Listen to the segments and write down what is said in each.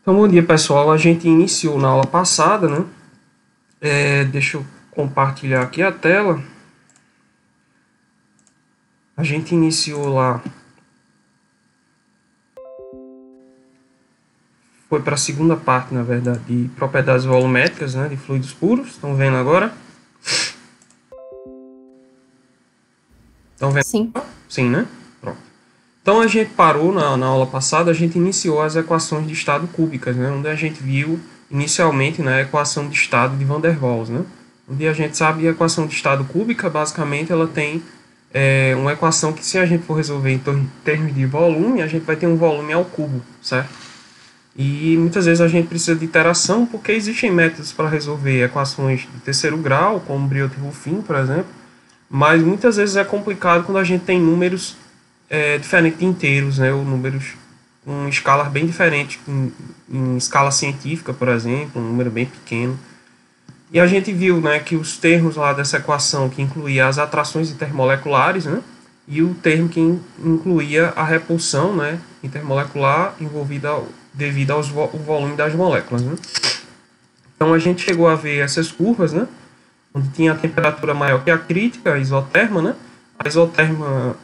Então, bom dia, pessoal. A gente iniciou na aula passada, né? Deixa eu compartilhar aqui a tela. A gente iniciou lá, foi para a segunda parte, na verdade, de propriedades volumétricas, né? De fluidos puros. Estão vendo agora? Estão vendo? Sim. Sim, né? Pronto. Então, a gente parou na aula passada, a gente iniciou as equações de estado cúbicas, né? Onde a gente viu inicialmente, né, a equação de estado de Van der Waals, né? Onde a gente sabe que a equação de estado cúbica, basicamente, ela tem uma equação que, se a gente for resolver em termos de volume, a gente vai ter um volume ao cubo, certo? E muitas vezes a gente precisa de iteração, porque existem métodos para resolver equações de terceiro grau, como Briot-Ruffin, por exemplo, mas muitas vezes é complicado quando a gente tem números diferentes de inteiros, né, ou números com escalas bem diferentes, em escala científica, por exemplo, um número bem pequeno. E a gente viu, né, que os termos lá dessa equação que incluía as atrações intermoleculares, né, e o termo que incluía a repulsão, né, intermolecular envolvida devido ao volume das moléculas, né. Então a gente chegou a ver essas curvas, né, onde tinha a temperatura maior que a crítica, a isoterma, né, a isoterma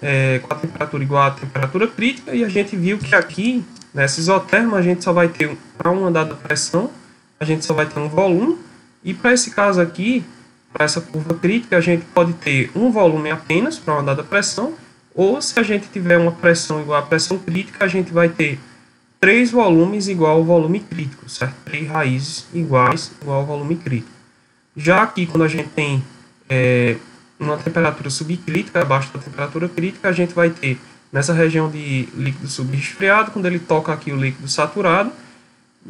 com a temperatura igual à temperatura crítica, e a gente viu que aqui, nessa isoterma, a gente só vai ter, para uma dada pressão, a gente só vai ter um volume, e para esse caso aqui, para essa curva crítica, a gente pode ter um volume apenas para uma dada pressão, ou se a gente tiver uma pressão igual à pressão crítica, a gente vai ter três volumes igual ao volume crítico, certo? Três raízes iguais igual ao volume crítico. Já aqui, quando a gente tem uma temperatura subcrítica, abaixo da temperatura crítica, a gente vai ter nessa região de líquido subresfriado, quando ele toca aqui o líquido saturado.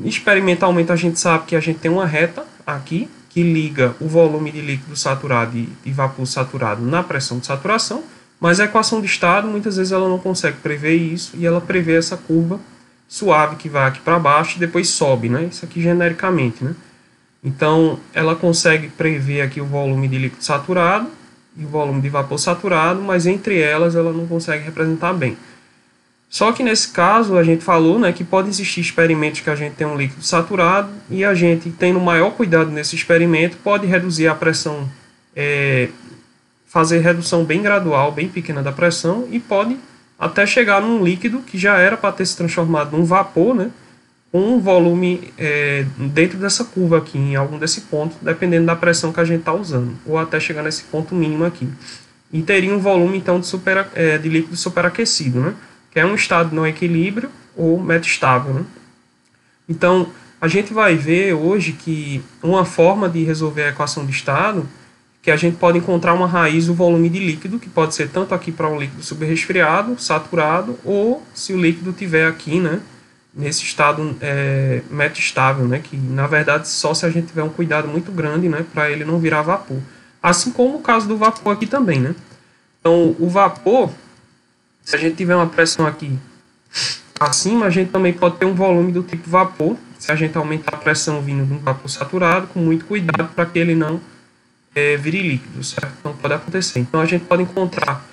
Experimentalmente a gente sabe que a gente tem uma reta aqui que liga o volume de líquido saturado e de vapor saturado na pressão de saturação, mas a equação de estado muitas vezes ela não consegue prever isso e ela prevê essa curva suave que vai aqui para baixo e depois sobe, né? Isso aqui genericamente, né? Então ela consegue prever aqui o volume de líquido saturado e o volume de vapor saturado, mas entre elas ela não consegue representar bem. Só que nesse caso a gente falou, né, que pode existir experimentos que a gente tem um líquido saturado e a gente, tendo maior cuidado nesse experimento, pode reduzir a pressão, fazer redução bem gradual, bem pequena da pressão, e pode até chegar num líquido que já era para ter se transformado num vapor, né, com um volume dentro dessa curva aqui, em algum desse ponto, dependendo da pressão que a gente está usando, ou até chegar nesse ponto mínimo aqui. E teria um volume então de líquido superaquecido, né, que é um estado não equilíbrio ou metastável, né? Então, a gente vai ver hoje que uma forma de resolver a equação de estado, que a gente pode encontrar uma raiz do volume de líquido, que pode ser tanto aqui para um líquido subresfriado, saturado, ou se o líquido tiver aqui, né, nesse estado metastável, né, que na verdade só se a gente tiver um cuidado muito grande, né, para ele não virar vapor. Assim como no caso do vapor aqui também, né? Então, o vapor, se a gente tiver uma pressão aqui acima, a gente também pode ter um volume do tipo vapor, se a gente aumentar a pressão vindo de um vapor saturado, com muito cuidado para que ele não vire líquido, certo? Não pode acontecer. Então a gente pode encontrar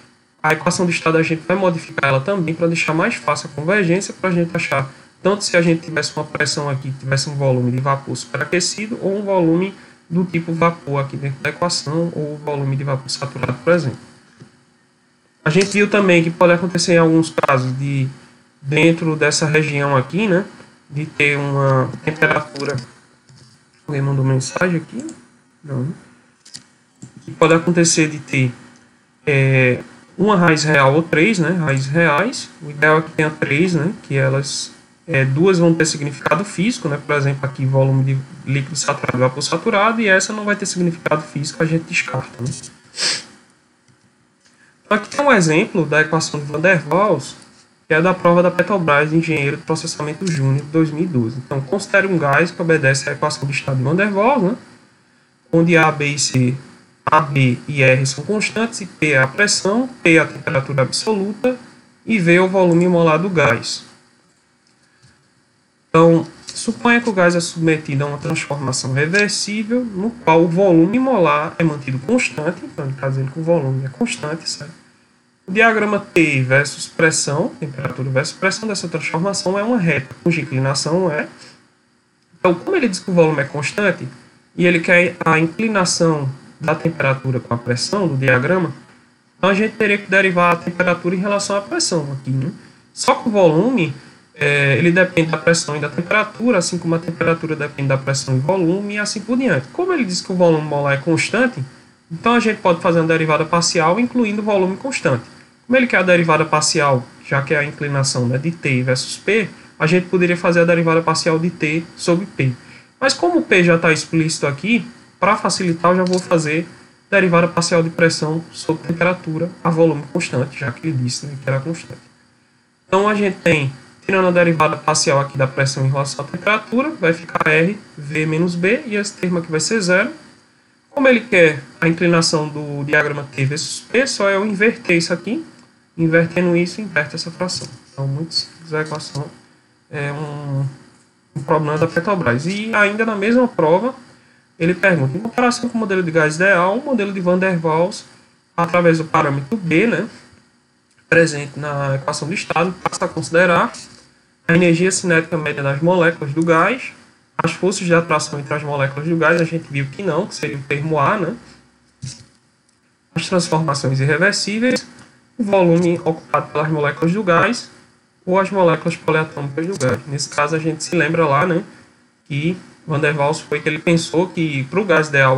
a equação de estado, a gente vai modificar ela também para deixar mais fácil a convergência, para a gente achar tanto se a gente tivesse uma pressão aqui, tivesse um volume de vapor superaquecido, ou um volume do tipo vapor aqui dentro da equação, ou o volume de vapor saturado, por exemplo. A gente viu também que pode acontecer em alguns casos de, dentro dessa região aqui, né, de ter uma temperatura... Alguém mandou mensagem aqui? Não. Que pode acontecer de ter uma raiz real ou três, né, raízes reais. O ideal é que tenha três, né, que elas... duas vão ter significado físico, né, por exemplo, aqui volume de líquido saturado e vapor saturado, e essa não vai ter significado físico, a gente descarta, né. Aqui tem um exemplo da equação de Van der Waals, que é da prova da Petrobras de Engenheiro de Processamento Júnior de 2012. Então, considere um gás que obedece à equação de estado de Van der Waals, né, onde A, B e C, A, B e R são constantes, e P é a pressão, P é a temperatura absoluta e V é o volume molar do gás. Então, suponha que o gás é submetido a uma transformação reversível, no qual o volume molar é mantido constante, então ele está dizendo que o volume é constante, certo? O diagrama T versus pressão, temperatura versus pressão dessa transformação é uma reta, cuja inclinação é Então, como ele diz que o volume é constante e ele quer a inclinação da temperatura com a pressão do diagrama, então a gente teria que derivar a temperatura em relação à pressão aqui, né? Só que o volume, ele depende da pressão e da temperatura, assim como a temperatura depende da pressão e volume, e assim por diante. Como ele diz que o volume molar é constante, então a gente pode fazer uma derivada parcial incluindo o volume constante. Como ele quer a derivada parcial, já que é a inclinação, né, de T versus P, a gente poderia fazer a derivada parcial de T sobre P. Mas como o P já está explícito aqui, para facilitar eu já vou fazer derivada parcial de pressão sobre temperatura a volume constante, já que ele disse, né, que era constante. Então a gente tem, tirando a derivada parcial aqui da pressão em relação à temperatura, vai ficar R, V menos B, e esse termo aqui vai ser zero. Como ele quer a inclinação do diagrama T versus P, só eu inverter isso aqui. Invertendo isso, inverte essa fração. Então, muito simples a equação. É um problema da Petrobras. E ainda na mesma prova, ele pergunta, em comparação com o modelo de gás ideal, o modelo de Van der Waals, através do parâmetro B, né, presente na equação de estado, passa a considerar a energia cinética média das moléculas do gás, as forças de atração entre as moléculas do gás, a gente viu que não, que seria o termo A, né, as transformações irreversíveis, o volume ocupado pelas moléculas do gás ou as moléculas poliatômicas do gás. Nesse caso, a gente se lembra lá, né, que Van der Waals foi que ele pensou que para o gás ideal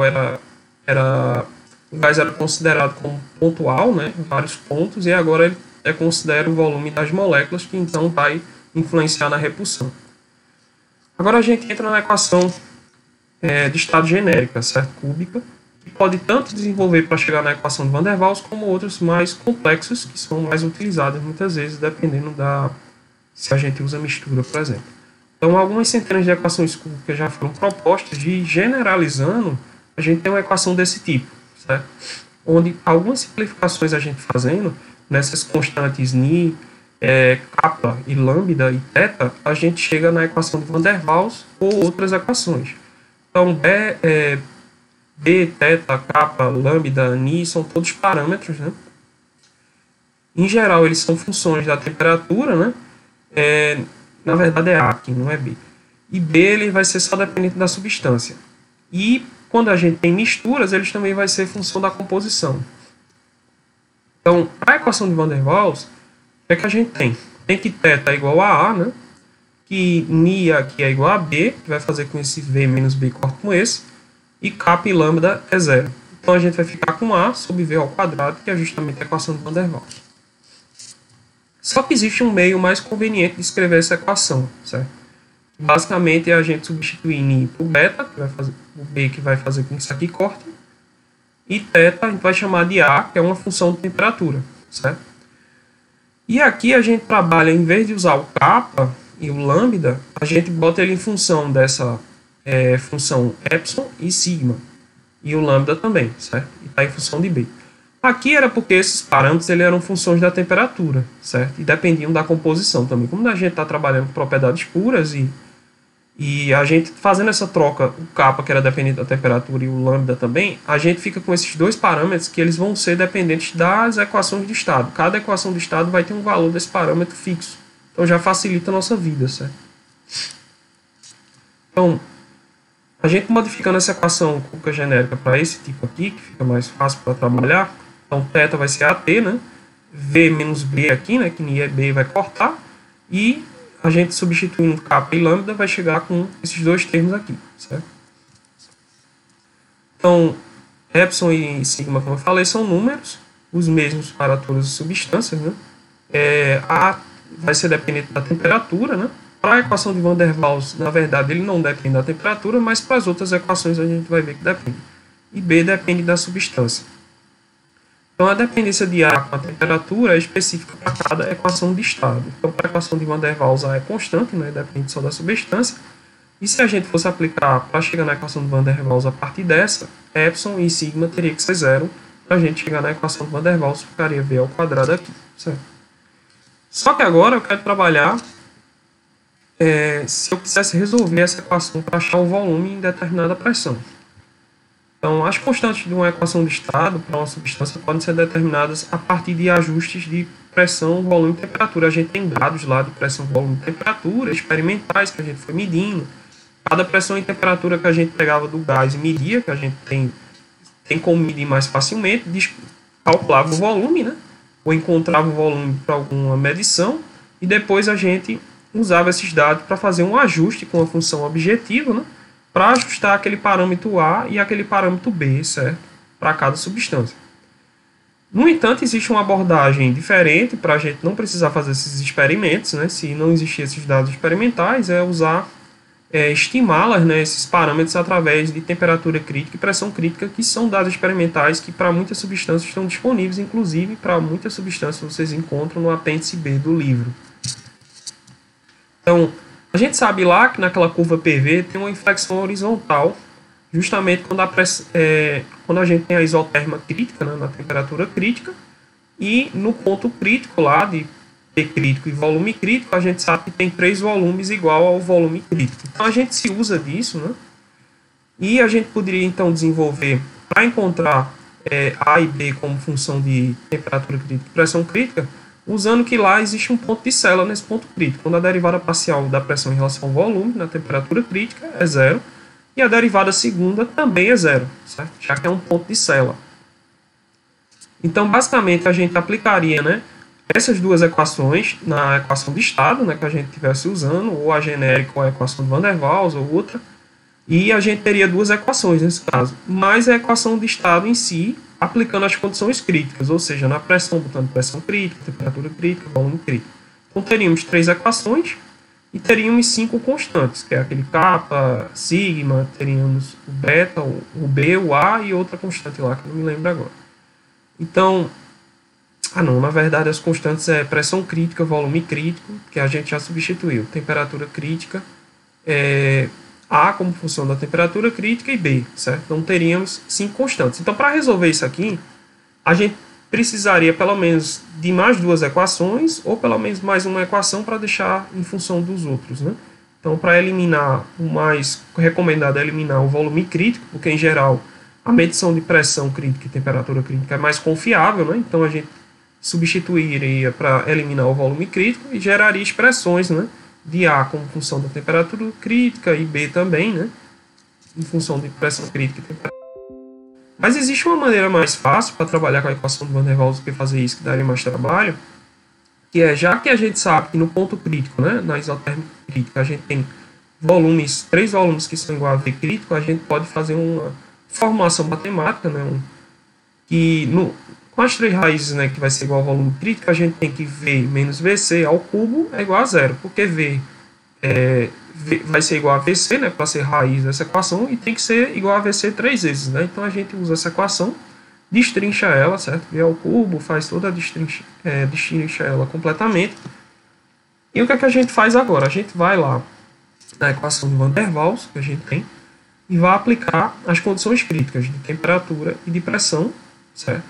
o gás era considerado como pontual, né, vários pontos, e agora ele considera o volume das moléculas, que então vai influenciar na repulsão. Agora a gente entra na equação de estado genérica, certo? Cúbica, que pode tanto desenvolver para chegar na equação de Van der Waals, como outros mais complexos, que são mais utilizados muitas vezes, dependendo se a gente usa mistura, por exemplo. Então, algumas centenas de equações cúbicas já foram propostas, e generalizando, a gente tem uma equação desse tipo, certo? Onde algumas simplificações a gente fazendo, nessas constantes ni, kappa e lambda e θ, a gente chega na equação de Van der Waals ou outras equações. Então, B, θ, kappa, lambda, ni são todos parâmetros, né? Em geral, eles são funções da temperatura, né? Na verdade é A aqui, não é B. E B ele vai ser só dependente da substância. E quando a gente tem misturas, eles também vai ser função da composição. Então, a equação de Van der Waals, o que a gente tem? Tem que θ é igual a A, né? Que ni aqui é igual a B, que vai fazer com esse V menos B corta com esse. E kappa e lambda é zero. Então a gente vai ficar com A sobre V ao quadrado, que é justamente a equação de Van der Waals. Só que existe um meio mais conveniente de escrever essa equação, certo? Basicamente é a gente substituir ni por beta, que vai fazer, o B que vai fazer com que isso aqui corte, e θ a gente vai chamar de A, que é uma função de temperatura, certo? E aqui a gente trabalha, em vez de usar o kappa e o lambda, a gente bota ele em função dessa função epsilon e sigma, e o lambda também, certo? E está em função de B. Aqui era porque esses parâmetros eram funções da temperatura, certo? E dependiam da composição também. Como a gente está trabalhando com propriedades puras e a gente fazendo essa troca, o kappa que era dependente da temperatura e o lambda também, a gente fica com esses dois parâmetros que eles vão ser dependentes das equações de estado. Cada equação de estado vai ter um valor desse parâmetro fixo. Então já facilita a nossa vida, certo? Então, a gente modificando essa equação cúbica genérica para esse tipo aqui, que fica mais fácil para trabalhar, então θ vai ser AT, né? V menos B aqui, né? Que ni é B, vai cortar. E a gente substituindo kappa e lambda vai chegar com esses dois termos aqui, certo? Então, epsilon e sigma, como eu falei, são números, os mesmos para todas as substâncias, né? A vai ser dependente da temperatura, né? Para a equação de Van der Waals, na verdade, ele não depende da temperatura, mas para as outras equações a gente vai ver que depende. E B depende da substância. Então, a dependência de A com a temperatura é específica para cada equação de estado. Então, para a equação de Van der Waals, A é constante, né? Depende só da substância. E se a gente fosse aplicar para chegar na equação de Van der Waals a partir dessa, epsilon e sigma teria que ser zero. Para a gente chegar na equação de Van der Waals, ficaria V ao quadrado aqui, certo? Só que agora eu quero trabalhar se eu quisesse resolver essa equação para achar o volume em determinada pressão. Então, as constantes de uma equação de estado para uma substância podem ser determinadas a partir de ajustes de pressão, volume e temperatura. A gente tem dados lá de pressão, volume e temperatura, experimentais que a gente foi medindo. Cada pressão e temperatura que a gente pegava do gás e media, que a gente tem como medir mais facilmente, calculava o volume, né? Ou encontrava o volume para alguma medição, e depois a gente usava esses dados para fazer um ajuste com a função objetivo, né? Para ajustar aquele parâmetro A e aquele parâmetro B, certo? Para cada substância. No entanto, existe uma abordagem diferente para a gente não precisar fazer esses experimentos, né? Se não existir esses dados experimentais, é usar, estimá-las, né, esses parâmetros através de temperatura crítica e pressão crítica, que são dados experimentais que para muitas substâncias estão disponíveis, inclusive para muitas substâncias vocês encontram no apêndice B do livro. Então, a gente sabe lá que naquela curva PV tem uma inflexão horizontal, justamente quando a gente tem a isoterma crítica, né, na temperatura crítica, e no ponto crítico lá de P crítico e volume crítico, a gente sabe que tem 3 volumes igual ao volume crítico. Então a gente se usa disso, né? E a gente poderia então desenvolver, para encontrar A e B como função de temperatura crítica e pressão crítica, usando que lá existe um ponto de Sela nesse ponto crítico, quando a derivada parcial da pressão em relação ao volume na temperatura crítica é zero, e a derivada segunda também é zero, certo? Já que é um ponto de Sela. Então, basicamente, a gente aplicaria, né, essas duas equações na equação de estado, né, que a gente estivesse usando, ou a genérica ou a equação de Van der Waals ou outra, e a gente teria duas equações nesse caso, mais a equação de estado em si, aplicando as condições críticas, ou seja, na pressão, botando pressão crítica, temperatura crítica, volume crítico. Então teríamos 3 equações e teríamos 5 constantes, que é aquele kappa, sigma, teríamos o beta, o B, o A e outra constante lá, que eu não me lembro agora. Então, na verdade as constantes é pressão crítica, volume crítico, que a gente já substituiu, temperatura crítica, A como função da temperatura crítica e B, certo? Então teríamos 5 constantes. Então, para resolver isso aqui, a gente precisaria pelo menos de mais 2 equações, ou pelo menos mais uma equação para deixar em função dos outros, né? Então, para eliminar, o mais recomendado é eliminar o volume crítico, porque em geral a medição de pressão crítica e temperatura crítica é mais confiável, né? Então a gente substituiria para eliminar o volume crítico e geraria expressões, né, de A como função da temperatura crítica e B também, né, em função de pressão crítica e temperatura. Mas existe uma maneira mais fácil para trabalhar com a equação de Van der Waals do que fazer isso, que daria mais trabalho, que é, já que a gente sabe que no ponto crítico, né, na isotérmica crítica, a gente tem 3 volumes que são igual a V crítico, a gente pode fazer uma formulação matemática, né, com as 3 raízes, né, que vai ser igual ao volume crítico, a gente tem que V menos VC ao cubo é igual a zero, porque V vai ser igual a VC, né, para ser raiz dessa equação, e tem que ser igual a VC 3 vezes, né? Então a gente usa essa equação, destrincha ela, certo? V ao cubo, faz toda a destrincha ela completamente. E o que é que a gente faz agora? A gente vai lá na equação de Van der Waals, que a gente tem, e vai aplicar as condições críticas de temperatura e de pressão, certo?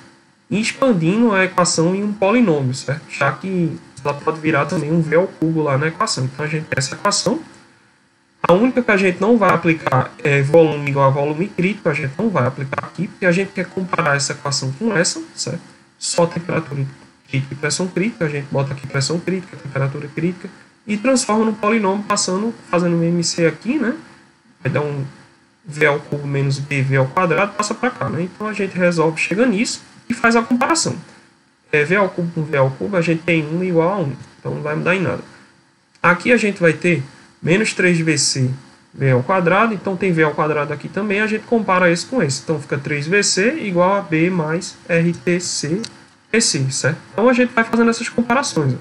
E expandindo a equação em um polinômio, certo? Já que ela pode virar também um V ao cubo lá na equação. Então a gente tem essa equação. A única que a gente não vai aplicar é volume igual a volume crítico, a gente não vai aplicar aqui, porque a gente quer comparar essa equação com essa, certo? Só temperatura crítica e pressão crítica, a gente bota aqui pressão crítica, temperatura crítica, e transforma no polinômio, fazendo um MC aqui, né? Vai dar um V ao cubo menos BV ao quadrado, passa para cá, né? Então a gente resolve, chega nisso, e faz a comparação. V ao cubo com V ao cubo, a gente tem 1 igual a 1. Então não vai mudar em nada. Aqui a gente vai ter menos 3VC V ao quadrado. Então tem V ao quadrado aqui também. A gente compara esse com esse. Então fica 3VC igual a B mais RTC EC, certo? Então a gente vai fazendo essas comparações, ó,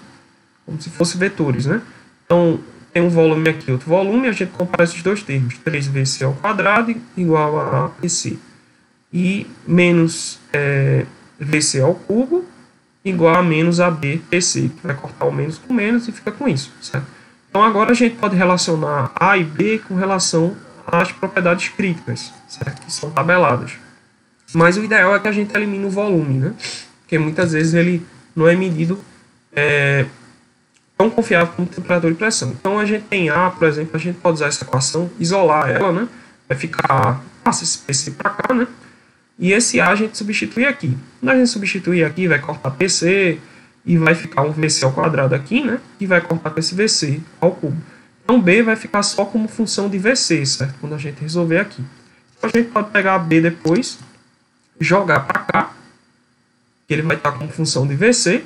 como se fossem vetores, né? Então tem um volume aqui, outro volume. A gente compara esses dois termos. 3VC ao quadrado igual a EC. E menos VC ao cubo igual a menos AB TC, que vai cortar o menos com menos e fica com isso, certo? Então agora a gente pode relacionar A e B com relação às propriedades críticas, certo? Que são tabeladas. Mas o ideal é que a gente elimine o volume, né? Porque muitas vezes ele não é medido tão confiável como temperatura e pressão. Então a gente tem A, por exemplo, a gente pode usar essa equação, isolar ela, né? Vai ficar, passa esse PC para cá, né? E esse A a gente substitui aqui. Quando a gente substituir aqui, vai cortar PC e vai ficar um VC ao quadrado aqui, né? E vai cortar com esse VC ao cubo. Então B vai ficar só como função de VC, certo? Quando a gente resolver aqui. Então, a gente pode pegar B depois, jogar para cá, que ele vai estar como função de VC,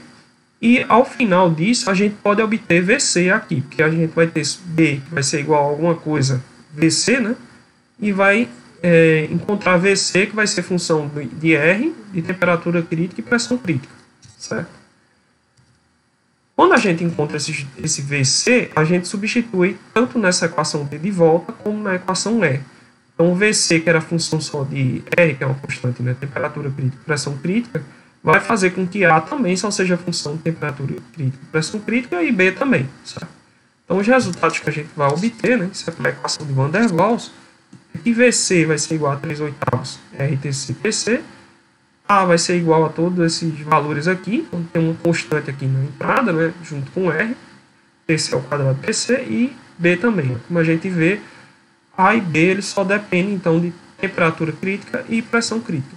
e ao final disso a gente pode obter VC aqui, porque a gente vai ter B que vai ser igual a alguma coisa VC, né? E vai encontrar VC que vai ser função de R, de temperatura crítica e pressão crítica, certo? Quando a gente encontra esse VC, a gente substitui tanto nessa equação B de volta como na equação E. Então o VC, que era a função só de R, que é uma constante, né? Temperatura crítica e pressão crítica, vai fazer com que A também só seja função de temperatura crítica e pressão crítica e B também, certo? Então os resultados que a gente vai obter, né? Isso é para a equação de Van der Waals, é que VC vai ser igual a 3/8 RTC PC, A vai ser igual a todos esses valores aqui, então tem uma constante aqui na entrada, né? Junto com R, PC ao quadrado PC e B também. Como a gente vê, A e B eles só dependem então de temperatura crítica e pressão crítica.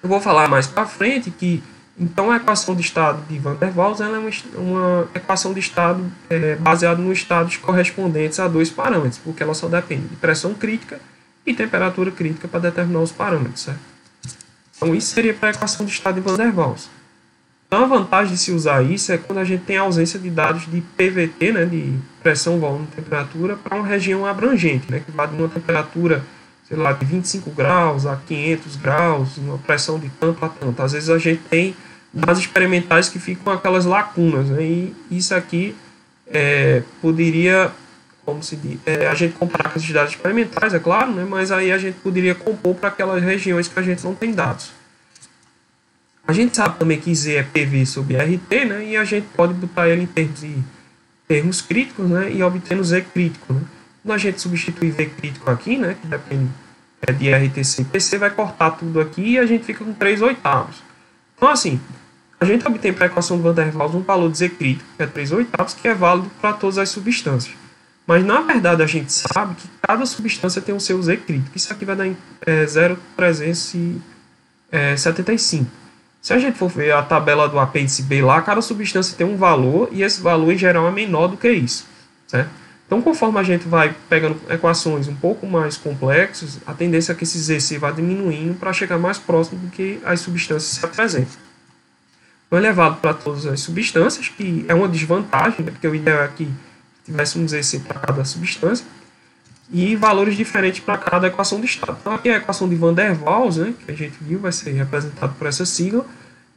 Eu vou falar mais para frente que então a equação de estado de Van der Waals ela é uma equação de estado baseada nos estados correspondentes a dois parâmetros, porque ela só depende de pressão crítica e temperatura crítica para determinar os parâmetros, certo? Então isso seria para a equação de estado de Van der Waals. Então a vantagem de se usar isso é quando a gente tem ausência de dados de PVT, né, de pressão, volume e temperatura, para uma região abrangente, né, que vai de uma temperatura, sei lá, de 25 graus a 500 graus, uma pressão de tanto a tanto. Às vezes a gente tem dados experimentais que ficam aquelas lacunas, né, e isso aqui poderia, como se diz, a gente comparar com esses dados experimentais, é claro, né, mas aí a gente poderia compor para aquelas regiões que a gente não tem dados. A gente sabe também que Z é PV sobre RT, né, e a gente pode botar ele em termos de termos críticos, né, e obtendo Z crítico, né. Quando a gente substituir V crítico aqui, né, que depende de RTC e PC, vai cortar tudo aqui e a gente fica com 3/8. Então, assim, a gente obtém para a equação de Van der Waals um valor de Z crítico, que é 3/8, que é válido para todas as substâncias. Mas, na verdade, a gente sabe que cada substância tem o seu Z crítico. Isso aqui vai dar em 0,375. Se a gente for ver a tabela do apêndice B lá, cada substância tem um valor e esse valor, em geral, é menor do que isso, certo? Então, conforme a gente vai pegando equações um pouco mais complexas, a tendência é que esse ZC vai diminuindo para chegar mais próximo do que as substâncias se apresentam. Então, é levado para todas as substâncias, que é uma desvantagem, né, porque o ideal é que tivesse um ZC para cada substância, e valores diferentes para cada equação de estado. Então, aqui é a equação de Van der Waals, né, que a gente viu, vai ser representada por essa sigla.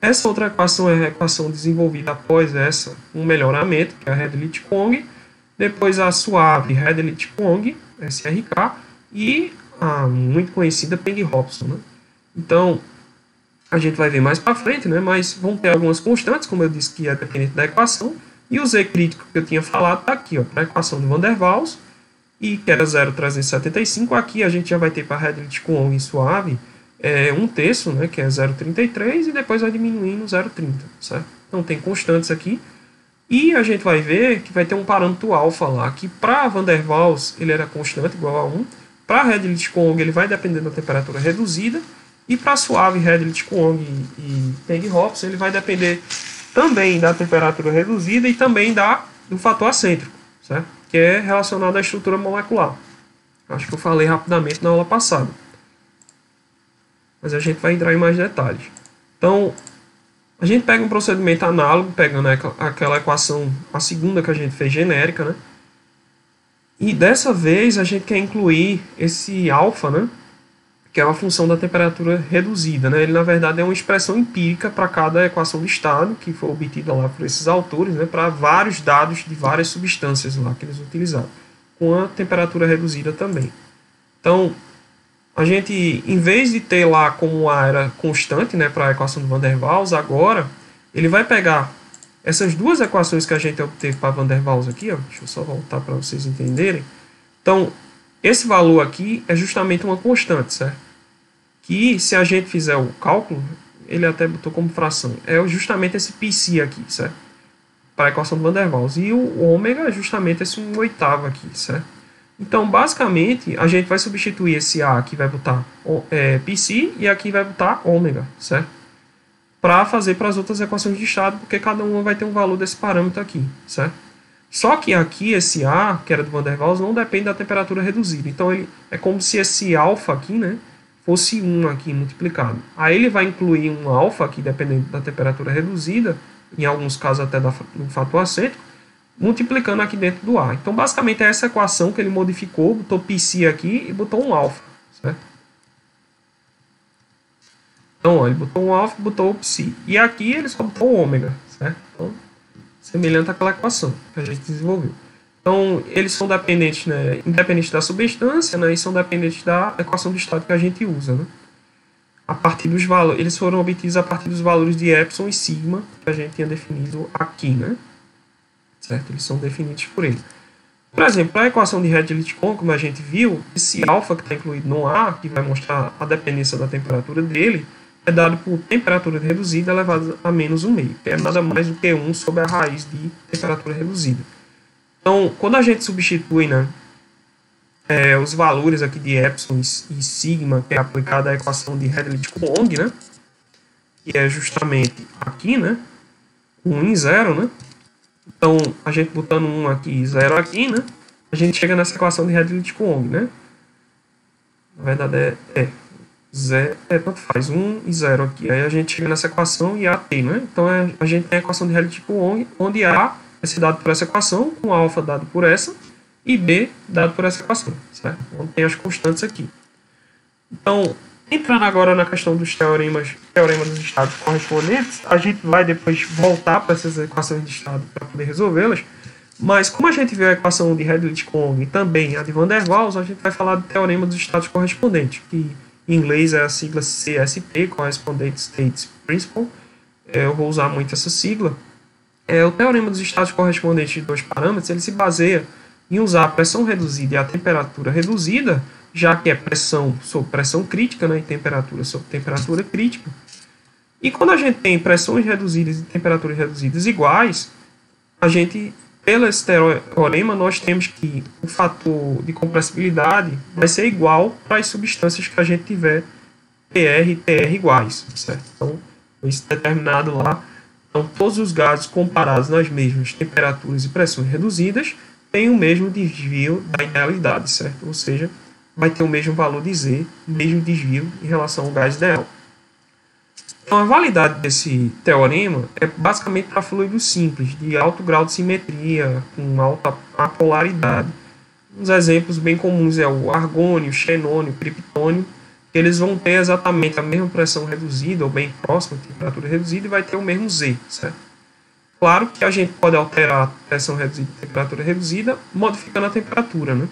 Essa outra equação é a equação desenvolvida após essa, um melhoramento, que é a Redlich-Kwong. Depois a suave Redlich-Kwong, SRK, e a muito conhecida Peng-Hobson, né? Então, a gente vai ver mais para frente, né? Mas vão ter algumas constantes, como eu disse, que é dependente da equação. E o Z crítico que eu tinha falado está aqui, para a equação de Van der Waals, e que era 0,375. Aqui a gente já vai ter para Redlich-Kwong e suave 1/3, né? Que é 0,33, e depois vai diminuindo 0,30, certo? Então tem constantes aqui. E a gente vai ver que vai ter um parâmetro alfa lá, que para Van der Waals ele era constante, igual a 1. Para Redlich-Kwong ele vai depender da temperatura reduzida. E para suave Redlich-Kwong e Peng-Hobson ele vai depender também da temperatura reduzida e também do fator acêntrico, certo? Que é relacionado à estrutura molecular. Acho que eu falei rapidamente na aula passada. Mas a gente vai entrar em mais detalhes. Então, a gente pega um procedimento análogo, pegando aquela equação, a segunda que a gente fez genérica, né? E dessa vez a gente quer incluir esse alfa, né? Que é uma função da temperatura reduzida, né? Ele, na verdade, é uma expressão empírica para cada equação de estado, que foi obtida lá por esses autores, né? Para vários dados de várias substâncias lá que eles utilizaram, com a temperatura reduzida também. Então, a gente, em vez de ter lá como A era constante, né, para a equação de Van der Waals, agora ele vai pegar essas duas equações que a gente obteve para Van der Waals aqui, ó, deixa eu só voltar para vocês entenderem. Então, esse valor aqui é justamente uma constante, certo? Que se a gente fizer o cálculo, ele até botou como fração, é justamente esse πc aqui, certo? Para a equação de Van der Waals. E o ômega é justamente esse 1/8 aqui, certo? Então, basicamente, a gente vai substituir esse A aqui, vai botar πc, e aqui vai botar ômega, certo? Para fazer para as outras equações de estado, porque cada uma vai ter um valor desse parâmetro aqui, certo? Só que aqui esse A, que era do Van der Waals, não depende da temperatura reduzida. Então ele é como se esse alfa aqui, né, fosse 1 aqui multiplicado. Aí ele vai incluir um alfa aqui, dependendo da temperatura reduzida, em alguns casos até do fator acêntrico, multiplicando aqui dentro do A. Então basicamente é essa equação que ele modificou, botou πc aqui e botou um alfa, certo? Então ó, ele botou um alfa e botou o psi. E aqui ele só botou o ômega, certo? Então, semelhante àquela equação que a gente desenvolveu. Então, eles são dependentes, né, independentes da substância, né, e são dependentes da equação de estado que a gente usa, né? A partir dos valores, eles foram obtidos a partir dos valores de epsilon e sigma que a gente tinha definido aqui, né? Certo? Eles são definidos por ele. Por exemplo, a equação de Redlich-Kwon, como a gente viu, esse alfa que está incluído no A, que vai mostrar a dependência da temperatura dele, é dado por temperatura reduzida elevada a menos 1,5, que é nada mais do que 1 sobre a raiz de temperatura reduzida. Então, quando a gente substitui, né, os valores aqui de epsilon e sigma, que é aplicada à equação de Redlich-Kwon, né, que é justamente aqui, né, 1 e 0, né? Então, a gente botando 1 aqui e 0 aqui, né, a gente chega nessa equação de Redlich-Kwon, né? Na verdade tanto faz, 1 e 0 aqui. Aí a gente chega nessa equação e AT, né? Então a gente tem a equação de Redlich-Kwon, onde A vai ser dado por essa equação, com alfa dado por essa, e B dado por essa equação, certo? Onde tem as constantes aqui. Então, entrando agora na questão dos teorema dos estados correspondentes, a gente vai depois voltar para essas equações de estado para poder resolvê-las, mas como a gente viu a equação de Redlich-Kwon e também a de Van der Waals, a gente vai falar do teorema dos estados correspondentes, que em inglês é a sigla CSP, Correspondent States Principle. Eu vou usar muito essa sigla. O teorema dos estados correspondentes de dois parâmetros, ele se baseia em usar a pressão reduzida e a temperatura reduzida, já que é pressão sobre pressão crítica, né, e temperatura sobre temperatura crítica. E quando a gente tem pressões reduzidas e temperaturas reduzidas iguais, a gente, pelo esse teorema, nós temos que o fator de compressibilidade vai ser igual para as substâncias que a gente tiver PR e TR iguais, certo? Então, isso é determinado lá. Então, todos os gases comparados nas mesmas temperaturas e pressões reduzidas têm o mesmo desvio da idealidade, certo? Ou seja, vai ter o mesmo valor de Z, o mesmo desvio em relação ao gás ideal. Então, a validade desse teorema é basicamente para fluidos simples, de alto grau de simetria, com alta apolaridade. Uns exemplos bem comuns é o argônio, xenônio, criptônio, que eles vão ter exatamente a mesma pressão reduzida, ou bem próxima, temperatura reduzida, e vai ter o mesmo Z, certo? Claro que a gente pode alterar a pressão reduzida e temperatura reduzida, modificando a temperatura, né?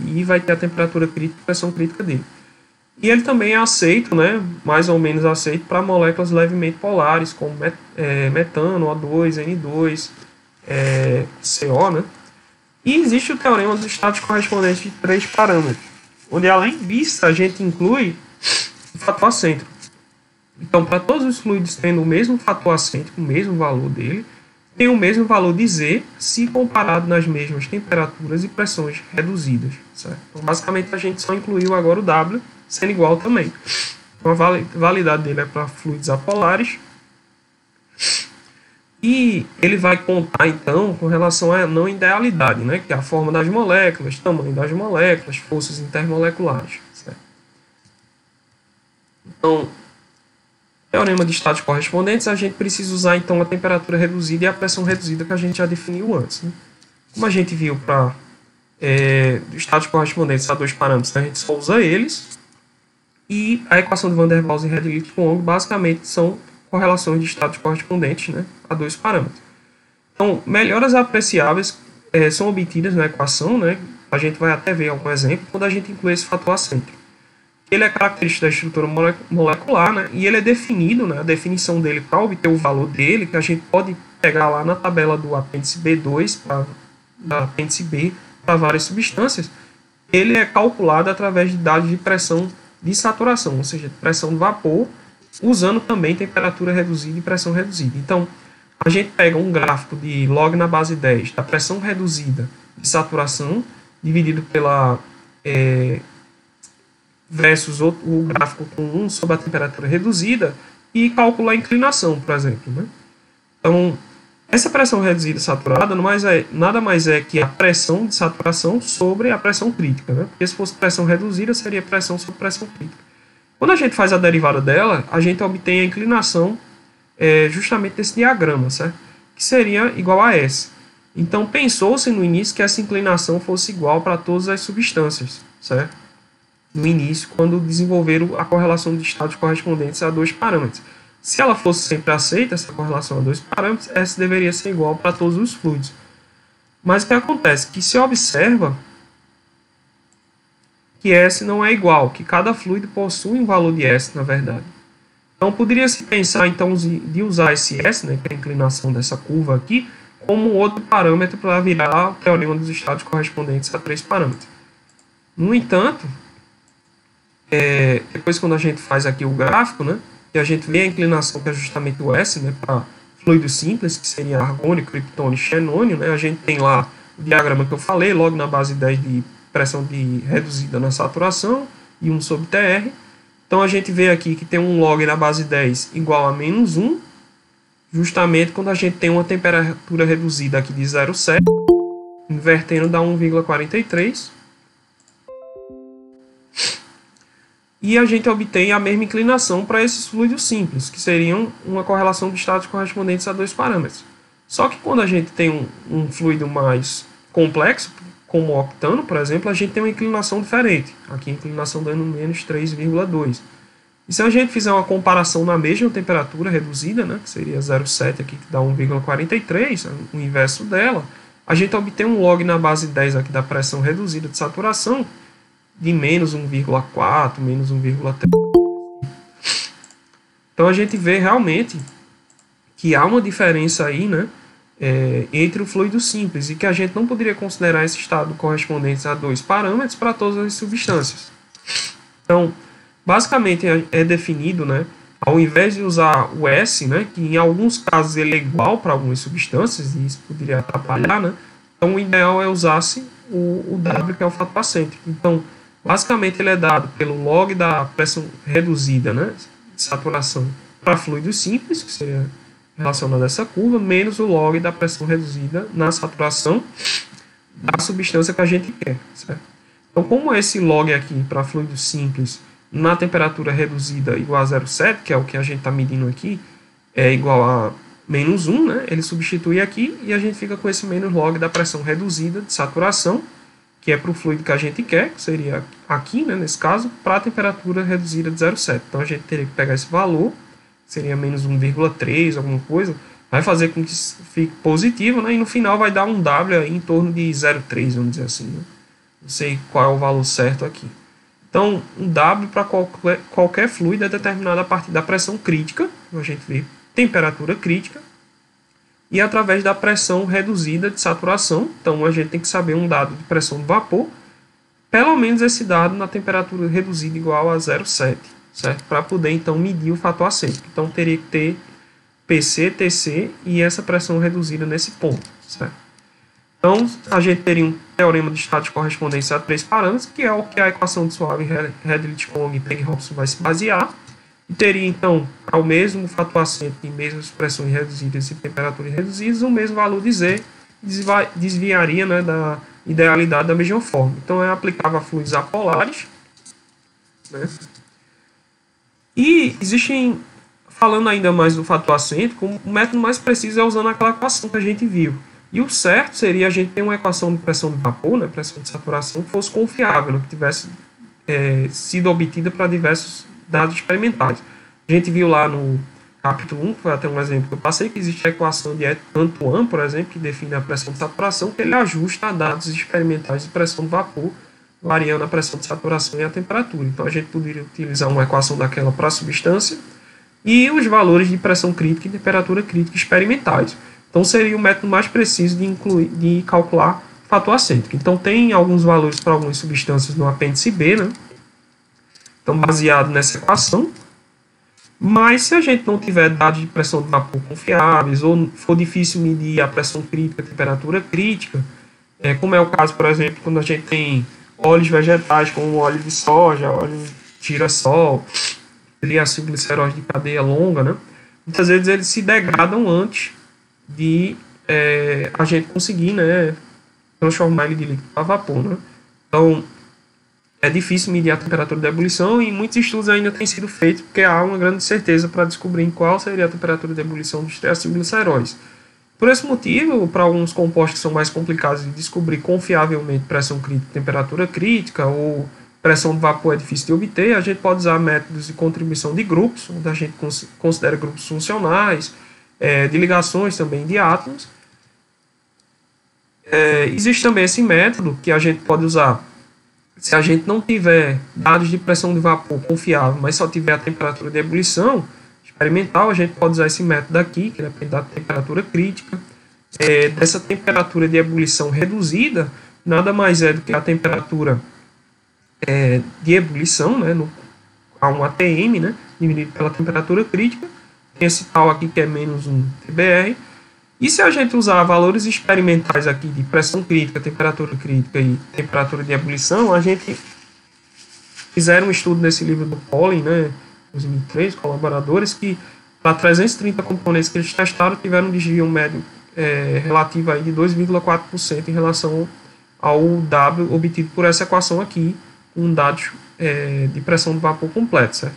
E vai ter a temperatura crítica e pressão crítica dele. E ele também é aceito, né, mais ou menos aceito, para moléculas levemente polares, como metano, O2, N2, CO, né? E existe o teorema dos estados correspondentes de três parâmetros, onde além disso a gente inclui o fator acêntrico. Então, para todos os fluidos tendo o mesmo fator acêntrico, o mesmo valor dele, tem o mesmo valor de Z se comparado nas mesmas temperaturas e pressões reduzidas, certo? Então, basicamente, a gente só incluiu agora o W sendo igual também. Então, a validade dele é para fluidos apolares. E ele vai contar, então, com relação à não idealidade, né? Que é a forma das moléculas, tamanho das moléculas, forças intermoleculares, certo? Então, teorema de estados correspondentes, a gente precisa usar então a temperatura reduzida e a pressão reduzida que a gente já definiu antes, né? Como a gente viu para estados correspondentes a dois parâmetros, a gente só usa eles. E a equação de Van der Waals e Redlich-Kwon basicamente são correlações de estados correspondentes, né, a dois parâmetros. Então, melhoras apreciáveis são obtidas na equação, né? A gente vai até ver algum exemplo quando a gente inclui esse fator acêntrico. Ele é característico da estrutura molecular, né? E ele é definido, né? A definição dele para obter o valor dele, que a gente pode pegar lá na tabela do apêndice B2, da apêndice B, para várias substâncias. Ele é calculado através de dados de pressão de saturação, ou seja, pressão de vapor, usando também temperatura reduzida e pressão reduzida. Então, a gente pega um gráfico de log na base 10 da pressão reduzida de saturação, dividido pela versus o gráfico com 1 sobre a temperatura reduzida, e calcular a inclinação, por exemplo, né? Então, Essa pressão reduzida saturada nada mais é que a pressão de saturação sobre a pressão crítica, né? Porque se fosse pressão reduzida, seria pressão sobre pressão crítica. Quando a gente faz a derivada dela, a gente obtém a inclinação justamente desse diagrama, certo? Que seria igual a S. Então, pensou-se no início que essa inclinação fosse igual para todas as substâncias, certo? No início, quando desenvolveram a correlação de estados correspondentes a dois parâmetros. Se ela fosse sempre aceita, essa correlação a dois parâmetros, S deveria ser igual para todos os fluidos. Mas o que acontece? Que se observa que S não é igual, que cada fluido possui um valor de S, na verdade. Então, poderia-se pensar então, de usar esse S, né, que é a inclinação dessa curva aqui, como outro parâmetro para virar o teorema dos estados correspondentes a três parâmetros. No entanto, depois quando a gente faz aqui o gráfico, né, e a gente vê a inclinação que é justamente o S, né, para fluido simples, que seria argônio, criptônio e xenônio, né, a gente tem lá o diagrama que eu falei, logo na base 10 de pressão reduzida na saturação e 1 sobre TR. Então a gente vê aqui que tem um log na base 10 igual a menos 1, justamente quando a gente tem uma temperatura reduzida aqui de 0,7, invertendo dá 1,43. E a gente obtém a mesma inclinação para esses fluidos simples, que seriam uma correlação de estados correspondentes a dois parâmetros. Só que quando a gente tem um fluido mais complexo, como o octano, por exemplo, a gente tem uma inclinação diferente. Aqui a inclinação dando menos 3,2. E se a gente fizer uma comparação na mesma temperatura reduzida, né, que seria 0,7 aqui, que dá 1,43, o inverso dela, a gente obtém um log na base 10 aqui da pressão reduzida de saturação, de menos 1,4, menos 1,3. Então a gente vê realmente que há uma diferença aí, né, entre o fluido simples e que a gente não poderia considerar esse estado correspondente a dois parâmetros para todas as substâncias. Então, basicamente é definido, né, ao invés de usar o S, né, que em alguns casos ele é igual para algumas substâncias e isso poderia atrapalhar, né, então o ideal é usar-se o W, que é o fator acêntrico. Então, basicamente ele é dado pelo log da pressão reduzida, né, de saturação para fluidos simples, que seria relacionado a essa curva, menos o log da pressão reduzida na saturação da substância que a gente quer, certo? Então, como esse log aqui para fluidos simples na temperatura reduzida igual a 0,7, que é o que a gente está medindo aqui, é igual a menos 1, né, ele substitui aqui e a gente fica com esse menos log da pressão reduzida de saturação, que é para o fluido que a gente quer, que seria aqui, né, nesse caso, para a temperatura reduzida de 0,7. Então, a gente teria que pegar esse valor, seria menos 1,3, alguma coisa, vai fazer com que fique positivo, né, e no final vai dar um W aí em torno de 0,3, vamos dizer assim. Né? Não sei qual é o valor certo aqui. Então, um W para qualquer fluido é determinado a partir da pressão crítica, a gente vê temperatura crítica, e através da pressão reduzida de saturação. Então, a gente tem que saber um dado de pressão de vapor, pelo menos esse dado na temperatura reduzida igual a 0,7, certo? Para poder, então, medir o fator acêntrico. Então, teria que ter PC, TC e essa pressão reduzida nesse ponto, certo? Então, a gente teria um teorema de estados correspondentes a três parâmetros, que é o que a equação de Suave, Redlich-Kwong e Peng-Robson vai se basear. E teria, então, ao mesmo fator acêntrico e mesmas pressões reduzidas e temperaturas reduzidas, o mesmo valor de Z, desviaria, né, da idealidade da mesma forma. Então, é aplicável a fluidos apolares. Né? E existem, falando ainda mais do fator acêntrico, o método mais preciso é usando aquela equação que a gente viu. E o certo seria a gente ter uma equação de pressão de vapor, né, pressão de saturação, que fosse confiável, né, que tivesse sido obtida para diversos dados experimentais. A gente viu lá no capítulo 1, que foi até um exemplo que eu passei, que existe a equação de Antoine, por exemplo, que define a pressão de saturação, que ele ajusta a dados experimentais de pressão de vapor, variando a pressão de saturação e a temperatura. Então a gente poderia utilizar uma equação daquela para a substância e os valores de pressão crítica e temperatura crítica experimentais. Então seria o método mais preciso de calcular fator acêntrico. Então tem alguns valores para algumas substâncias no apêndice B, né? Então baseado nessa equação. Mas se a gente não tiver dados de pressão de vapor confiáveis ou for difícil medir a pressão crítica, a temperatura crítica, como é o caso, por exemplo, quando a gente tem óleos vegetais como óleo de soja, óleo de girassol, triacilgliceróis de cadeia longa, né? Muitas vezes eles se degradam antes de a gente conseguir, né, transformar ele de líquido para vapor, né? Então, é difícil medir a temperatura de ebulição e muitos estudos ainda têm sido feitos porque há uma grande certeza para descobrir qual seria a temperatura de ebulição dos triacilgliceróis. Por esse motivo, para alguns compostos que são mais complicados de descobrir confiavelmente pressão crítica e temperatura crítica, ou pressão de vapor é difícil de obter, a gente pode usar métodos de contribuição de grupos, onde a gente considera grupos funcionais, de ligações também de átomos. Existe também esse método que a gente pode usar se a gente não tiver dados de pressão de vapor confiável, mas só tiver a temperatura de ebulição experimental, a gente pode usar esse método aqui, que depende da temperatura crítica. Dessa temperatura de ebulição reduzida, nada mais é do que a temperatura de ebulição, né, a 1 atm, né, dividido pela temperatura crítica. Tem esse tal aqui que é menos 1 TBR. E se a gente usar valores experimentais aqui de pressão crítica, temperatura crítica e temperatura de ebulição, a gente fizeram um estudo nesse livro do Pollen, né, 2003, colaboradores, que para 330 componentes que eles testaram tiveram um desvio médio relativo aí de 2,4% em relação ao W obtido por essa equação aqui, com dados de pressão de vapor completo, certo?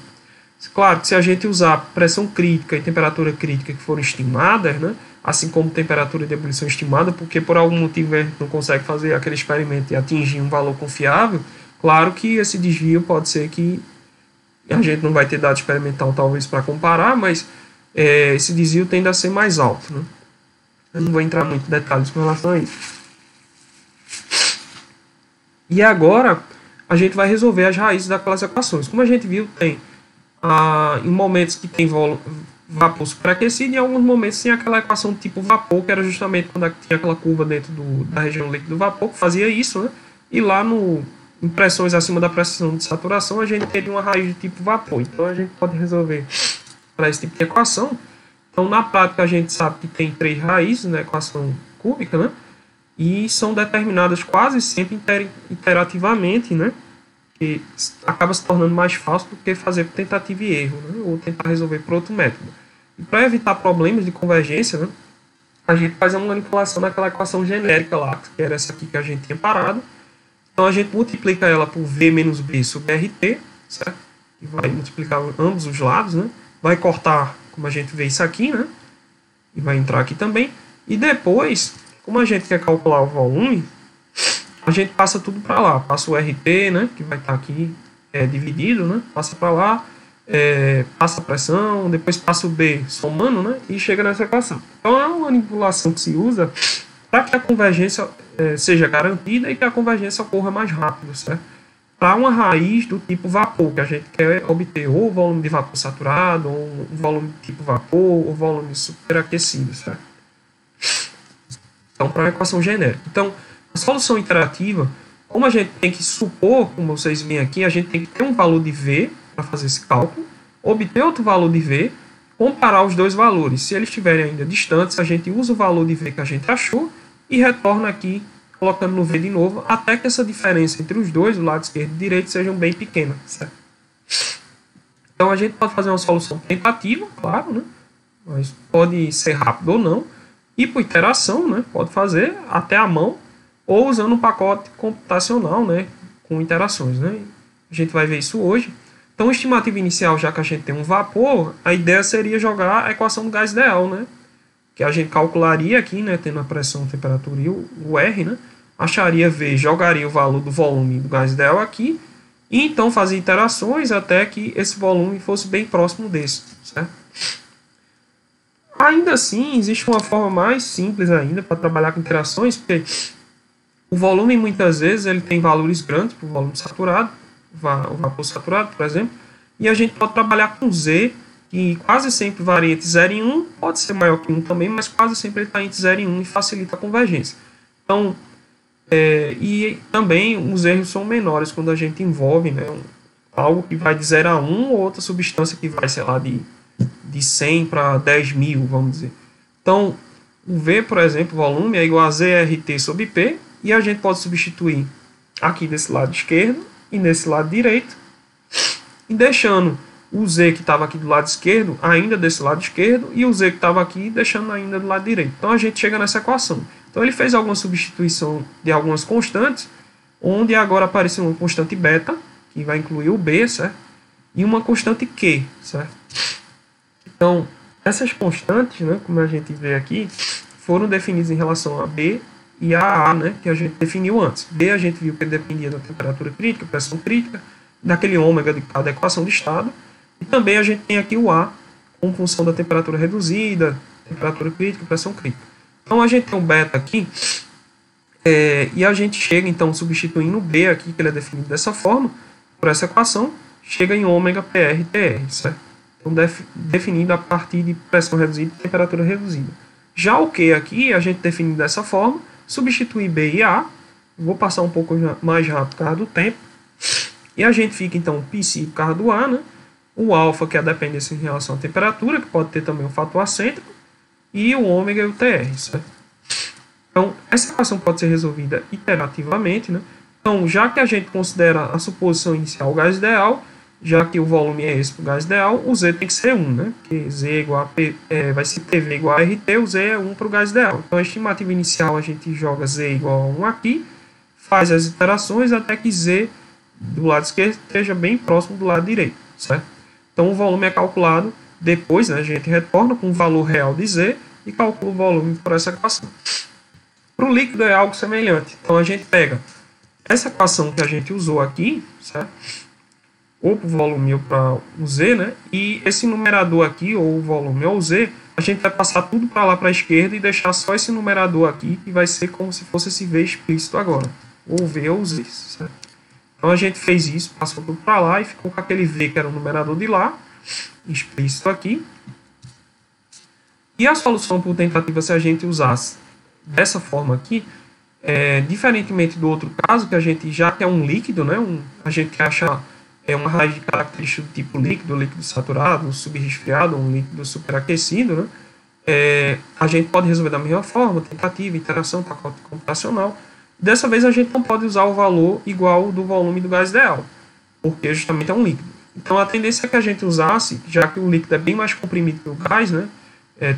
Claro que se a gente usar pressão crítica e temperatura crítica que foram estimadas, né, assim como temperatura de ebulição estimada, porque por algum motivo a gente não consegue fazer aquele experimento e atingir um valor confiável, claro que esse desvio pode ser que a gente não vai ter dado experimental talvez para comparar, mas esse desvio tende a ser mais alto, né? Eu não vou entrar muito em detalhes com relação a isso. E agora a gente vai resolver as raízes daquelas equações. Como a gente viu, tem em momentos que tem vapor superaquecido e em alguns momentos tem aquela equação do tipo vapor, que era justamente quando tinha aquela curva dentro da região líquida do vapor, que fazia isso, né? E lá em pressões acima da pressão de saturação a gente teria uma raiz de tipo vapor. Então a gente pode resolver para esse tipo de equação. Então na prática a gente sabe que tem 3 raízes na equação cúbica, né? E são determinadas quase sempre iterativamente, né? Que acaba se tornando mais fácil do que fazer por tentativa e erro, né? Ou tentar resolver por outro método. E para evitar problemas de convergência, né, a gente faz uma manipulação daquela equação genérica lá, que era essa aqui que a gente tinha parado. Então a gente multiplica ela por V menos B sobre RT, certo? E vai multiplicar ambos os lados, né? Vai cortar, como a gente vê isso aqui, né? E vai entrar aqui também. E depois, como a gente quer calcular o volume, a gente passa tudo para lá. Passa o RT, né, que vai estar aqui dividido, né, passa para lá, passa a pressão, depois passa o B somando, né, e chega nessa equação. Então é uma manipulação que se usa para que a convergência seja garantida e que a convergência ocorra mais rápido, certo? Para uma raiz do tipo vapor, que a gente quer obter ou volume de vapor saturado, ou um volume de tipo vapor, ou volume superaquecido, certo? Então, para uma equação genérica. Então, a solução iterativa, como a gente tem que supor, como vocês veem aqui, a gente tem que ter um valor de V para fazer esse cálculo, obter outro valor de V, comparar os dois valores. Se eles estiverem ainda distantes, a gente usa o valor de V que a gente achou e retorna aqui, colocando no V de novo, até que essa diferença entre os dois, o lado esquerdo e direito, sejam bem pequenas, certo? Então a gente pode fazer uma solução tentativa, claro, né? Mas pode ser rápido ou não. E por iteração, né? Pode fazer até a mão, ou usando um pacote computacional, né, com interações, né? A gente vai ver isso hoje. Então, estimativa inicial, já que a gente tem um vapor, a ideia seria jogar a equação do gás ideal, né? Que a gente calcularia aqui, né, tendo a pressão, a temperatura e o R, né? Acharia V, jogaria o valor do volume do gás ideal aqui, e então fazia iterações até que esse volume fosse bem próximo desse, certo? Ainda assim, existe uma forma mais simples ainda para trabalhar com interações, porque o volume, muitas vezes, ele tem valores grandes para o volume saturado, o vapor saturado, por exemplo, e a gente pode trabalhar com Z, que quase sempre varia entre 0 e 1, pode ser maior que 1 também, mas quase sempre ele está entre 0 e 1 e facilita a convergência. Então, e também os erros são menores quando a gente envolve, né, algo que vai de 0 a 1 ou outra substância que vai, sei lá, de 100 para 10 mil, vamos dizer. Então, o V, por exemplo, volume é igual a ZRT sobre P, e a gente pode substituir aqui desse lado esquerdo e nesse lado direito, e deixando o Z que estava aqui do lado esquerdo, ainda desse lado esquerdo, e o Z que estava aqui, deixando ainda do lado direito. Então, a gente chega nessa equação. Então, ele fez alguma substituição de algumas constantes, onde agora apareceu uma constante beta, que vai incluir o B, certo? E uma constante Q, certo? Então, essas constantes, né, como a gente vê aqui, foram definidas em relação a B e a A, né, que a gente definiu antes. B a gente viu que dependia da temperatura crítica, pressão crítica, daquele ômega de cada equação de estado. E também a gente tem aqui o A, com função da temperatura reduzida, temperatura crítica, pressão crítica. Então, a gente tem um beta aqui, e a gente chega, então, substituindo o B aqui, que ele é definido dessa forma, por essa equação, chega em ômega PRTR, certo? Então, definido a partir de pressão reduzida e temperatura reduzida. Já o Q aqui, a gente define dessa forma, substitui B e A, vou passar um pouco mais rápido por causa do tempo, e a gente fica, então, π por causa do A, né? O alfa, que é a dependência em relação à temperatura, que pode ter também o fator acêntrico, e o ômega e o TR, certo? Então, essa equação pode ser resolvida iterativamente, né? Então, já que a gente considera a suposição inicial o gás ideal, já que o volume é esse para o gás ideal, o Z tem que ser 1, né? Porque Z é igual a vai ser PV igual a RT, o Z é 1 para o gás ideal. Então, a estimativa inicial, a gente joga Z igual a 1 aqui, faz as iterações até que Z do lado esquerdo esteja bem próximo do lado direito, certo? Então, o volume é calculado depois, né? A gente retorna com o valor real de Z e calcula o volume por essa equação. Para o líquido é algo semelhante. Então, a gente pega essa equação que a gente usou aqui, certo? Ou para o volume ou para o Z, né? E esse numerador aqui, ou o volume ou o Z, a gente vai passar tudo para lá para a esquerda e deixar só esse numerador aqui, que vai ser como se fosse esse V explícito agora. Ou V ou Z, certo? Então a gente fez isso, passou tudo para lá e ficou com aquele V que era o numerador de lá, explícito aqui. E a solução por tentativa, se a gente usasse dessa forma aqui, diferentemente do outro caso, que a gente já quer um líquido, né? A gente quer achar uma raiz de característica do tipo líquido, líquido saturado, subresfriado, um líquido superaquecido, né? A gente pode resolver da mesma forma, tentativa, interação, pacote computacional. Dessa vez a gente não pode usar o valor igual do volume do gás ideal, porque justamente é um líquido. Então a tendência é que a gente usasse, já que o líquido é bem mais comprimido que o gás, né?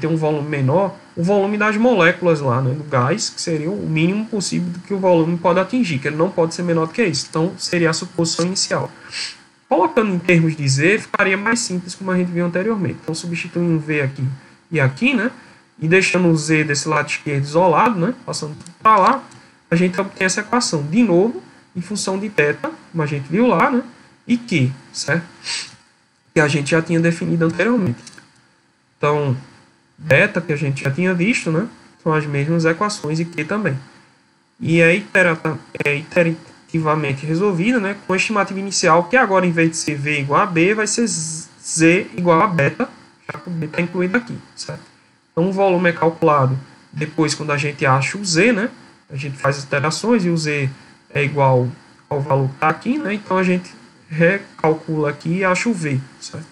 Tem um volume menor, o volume das moléculas lá, né, do gás, que seria o mínimo possível do que o volume pode atingir, que ele não pode ser menor do que isso. Então seria a suposição inicial. Colocando em termos de Z, ficaria mais simples, como a gente viu anteriormente. Então, substituindo V aqui e aqui, né? E deixando o Z desse lado esquerdo isolado, né? Passando para lá, a gente obtém essa equação. De novo, em função de θ, como a gente viu lá, né? E Q, certo? Que a gente já tinha definido anteriormente. Então, beta, que a gente já tinha visto, né? São as mesmas equações e Q também. E é iterativamente resolvida, né, com a estimativa inicial, que agora, em vez de ser V igual a B, vai ser Z igual a beta, já que o B está incluído aqui, certo? Então, o volume é calculado depois, quando a gente acha o Z, né? A gente faz as iterações e o Z é igual ao valor que está aqui, né? Então, a gente recalcula aqui e acha o V, certo?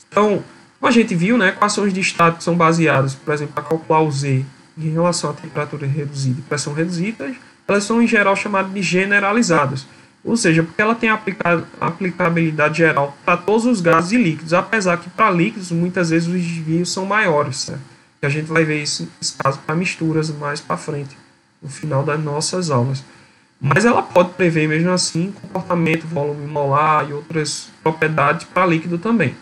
Então, como a gente viu, né, equações de estado que são baseadas, por exemplo, para calcular o Z em relação à temperatura reduzida e pressão reduzida, elas são em geral chamadas de generalizadas, ou seja, porque ela tem aplicabilidade geral para todos os gases e líquidos, apesar que para líquidos muitas vezes os desvios são maiores, certo? E a gente vai ver esse caso para misturas mais para frente, no final das nossas aulas. Mas ela pode prever mesmo assim comportamento, volume molar e outras propriedades para líquido também.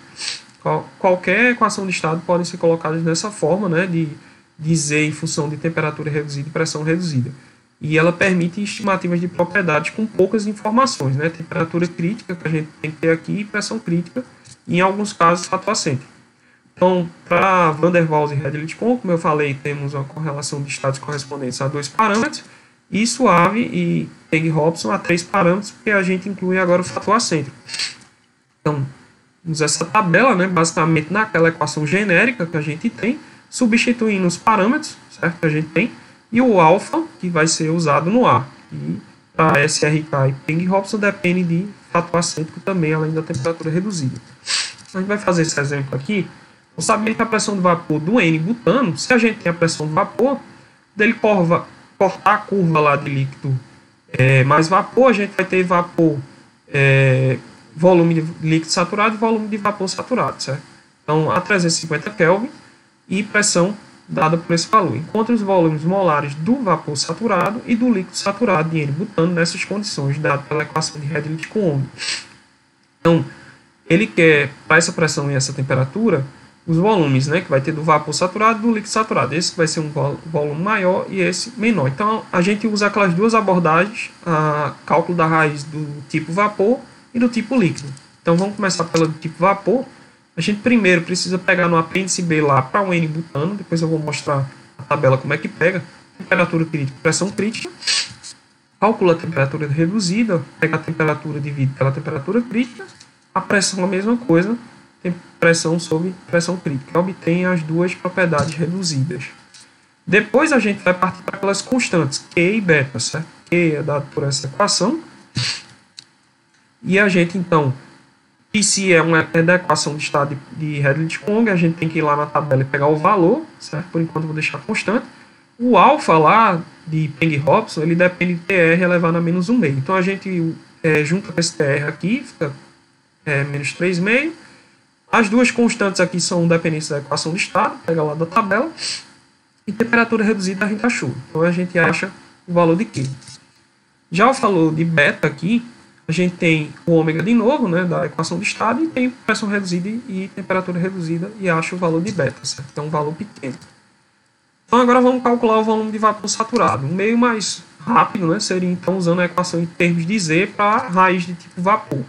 Qualquer equação de estado pode ser colocada dessa forma, né, de Z em função de temperatura reduzida e pressão reduzida. E ela permite estimativas de propriedades com poucas informações, né? Temperatura crítica, que a gente tem que ter aqui, e pressão crítica, e em alguns casos, fator acêntrico. Então, para Van der Waals e Redlich-Kohn, como eu falei, temos uma correlação de estados correspondentes a 2 parâmetros, e Suave e Pegg-Hobson a 3 parâmetros, porque a gente inclui agora o fator acêntrico. Então, temos essa tabela, né? Basicamente naquela equação genérica que a gente tem, substituindo os parâmetros, certo? Que a gente tem, e o alfa, que vai ser usado no A. E para SRK e Pegg-Hobson depende de fator acêntrico também, além da temperatura reduzida. A gente vai fazer esse exemplo aqui. Então, sabendo que a pressão de vapor do N-butano, se a gente tem a pressão de vapor, dele cortar a curva lá de líquido mais vapor, a gente vai ter vapor volume de líquido saturado e volume de vapor saturado, certo? Então, a 350 Kelvin e pressão dada por esse valor. Encontre os volumes molares do vapor saturado e do líquido saturado de N-butano nessas condições, dado pela equação de Redlich-Kwong. Então, ele quer, para essa pressão e essa temperatura, os volumes, né, que vai ter do vapor saturado e do líquido saturado. Esse vai ser um volume maior e esse menor. Então, a gente usa aquelas duas abordagens, a cálculo da raiz do tipo vapor e do tipo líquido. Então, vamos começar pela do tipo vapor. A gente primeiro precisa pegar no apêndice B lá para o N-butano, depois eu vou mostrar a tabela como é que pega. Temperatura crítica, pressão crítica. Calcula a temperatura reduzida, pega a temperatura, divide pela temperatura crítica. A pressão, a mesma coisa, tem pressão sobre pressão crítica. Obtém as duas propriedades reduzidas. Depois a gente vai partir para aquelas constantes, Q e beta, certo? Q é dado por essa equação. E a gente, então, Pc é da equação de estado de Redlich-Kwong, a gente tem que ir lá na tabela e pegar o valor, certo? Por enquanto eu vou deixar constante. O alfa lá, de Peng-Hobson, ele depende de TR elevado a menos 1,5. Então a gente junta com esse TR aqui, fica menos 3,5. As duas constantes aqui são dependentes da equação de estado, pega lá da tabela. E temperatura reduzida a gente achou. Então a gente acha o valor de Q. Já o valor de beta aqui, a gente tem o ômega de novo, né, da equação de estado, e tem pressão reduzida e temperatura reduzida, e acha o valor de beta, certo? Então, um valor pequeno. Então, agora vamos calcular o volume de vapor saturado. Um meio mais rápido, né, seria, então, usando a equação em termos de Z para a raiz de tipo vapor.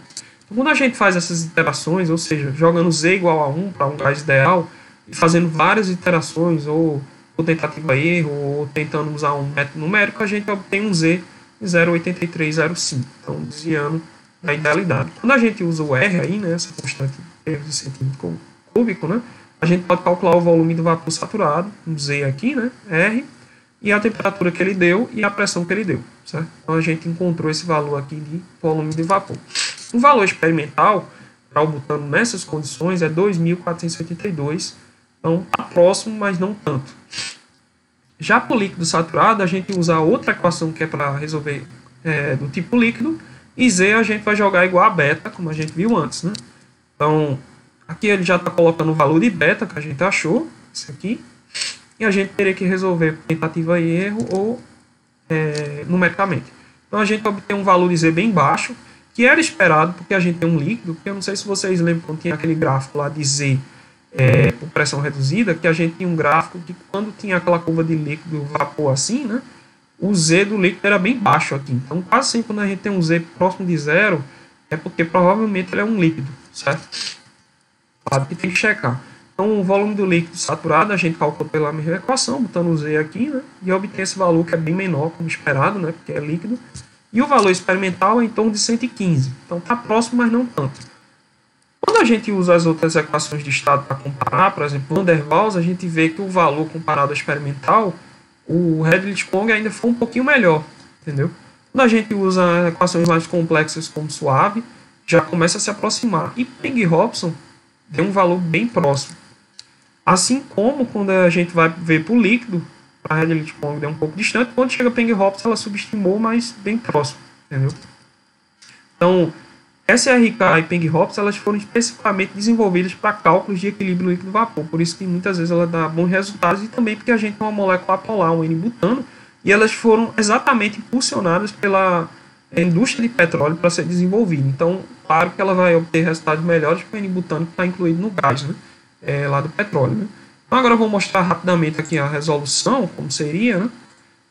Então, quando a gente faz essas iterações, ou seja, jogando Z igual a 1 para um gás ideal, e fazendo várias iterações, ou tentativa-erro, ou tentando usar um método numérico, a gente obtém um Z 0,8305, então desviando da idealidade. Quando a gente usa o R aí, né, essa constante de centímetro cúbico, né, a gente pode calcular o volume do vapor saturado, um Z aqui, né, R, e a temperatura que ele deu e a pressão que ele deu, certo? Então a gente encontrou esse valor aqui de volume de vapor. O valor experimental para o butano nessas condições é 2.482, então está próximo, mas não tanto. Já para o líquido saturado, a gente usa outra equação que é para resolver do tipo líquido, e Z a gente vai jogar igual a beta, como a gente viu antes, né? Então, aqui ele já está colocando o valor de beta que a gente achou, isso aqui, e a gente teria que resolver por tentativa e erro ou numericamente. Então, a gente obtém um valor de Z bem baixo, que era esperado porque a gente tem um líquido, porque eu não sei se vocês lembram quando tinha aquele gráfico lá de Z por pressão reduzida, que a gente tinha um gráfico que quando tinha aquela curva de líquido vapor assim, né, o Z do líquido era bem baixo aqui. Então, quase sempre quando a gente tem um Z próximo de zero, é porque provavelmente ele é um líquido, certo? Claro que tem que checar. Então, o volume do líquido saturado a gente calculou pela mesma equação, botando o Z aqui, né, e obtém esse valor que é bem menor, como esperado, né, porque é líquido. E o valor experimental é em torno de 115. Então, está próximo, mas não tanto. Quando a gente usa as outras equações de estado para comparar, por exemplo, Van der Waals, a gente vê que o valor comparado ao experimental, o Redlich-Kwong ainda foi um pouquinho melhor, entendeu? Quando a gente usa equações mais complexas como suave, já começa a se aproximar. E Peng-Hobson deu um valor bem próximo. Assim como quando a gente vai ver para o líquido, a Redlich-Kwong deu um pouco distante, quando chega Peng-Hobson ela subestimou, mas bem próximo, entendeu? Então, SRK e Peng-Hobson elas foram especificamente desenvolvidas para cálculos de equilíbrio líquido-vapor, por isso que muitas vezes ela dá bons resultados, e também porque a gente tem uma molécula polar, um N-butano, e elas foram exatamente impulsionadas pela indústria de petróleo para ser desenvolvida. Então, claro que ela vai obter resultados melhores que o N-butano que está incluído no gás, né, lá do petróleo. Né? Então, agora eu vou mostrar rapidamente aqui a resolução, como seria, né?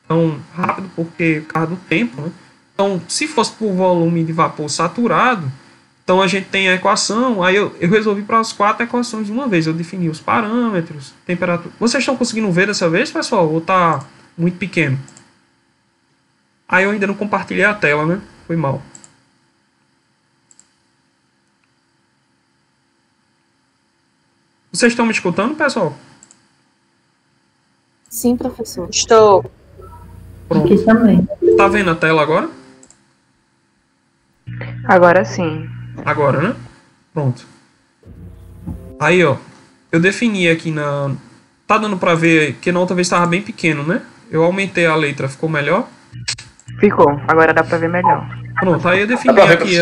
Então, rápido porque por causa do tempo, né? Então, se fosse por volume de vapor saturado, então a gente tem a equação, aí eu resolvi para as 4 equações de uma vez, eu defini os parâmetros, temperatura. Vocês estão conseguindo ver dessa vez, pessoal? Ou está muito pequeno? Aí eu ainda não compartilhei a tela, né? Foi mal. Vocês estão me escutando, pessoal? Sim, professor. Estou. Pronto. Aqui também. Tá vendo a tela agora? Agora sim. Agora, né? Pronto. Aí, ó. Eu defini aqui na... Tá dando pra ver que na outra vez estava bem pequeno, né? Eu aumentei a letra, ficou melhor? Ficou. Agora dá pra ver melhor. Pronto, aí eu defini aqui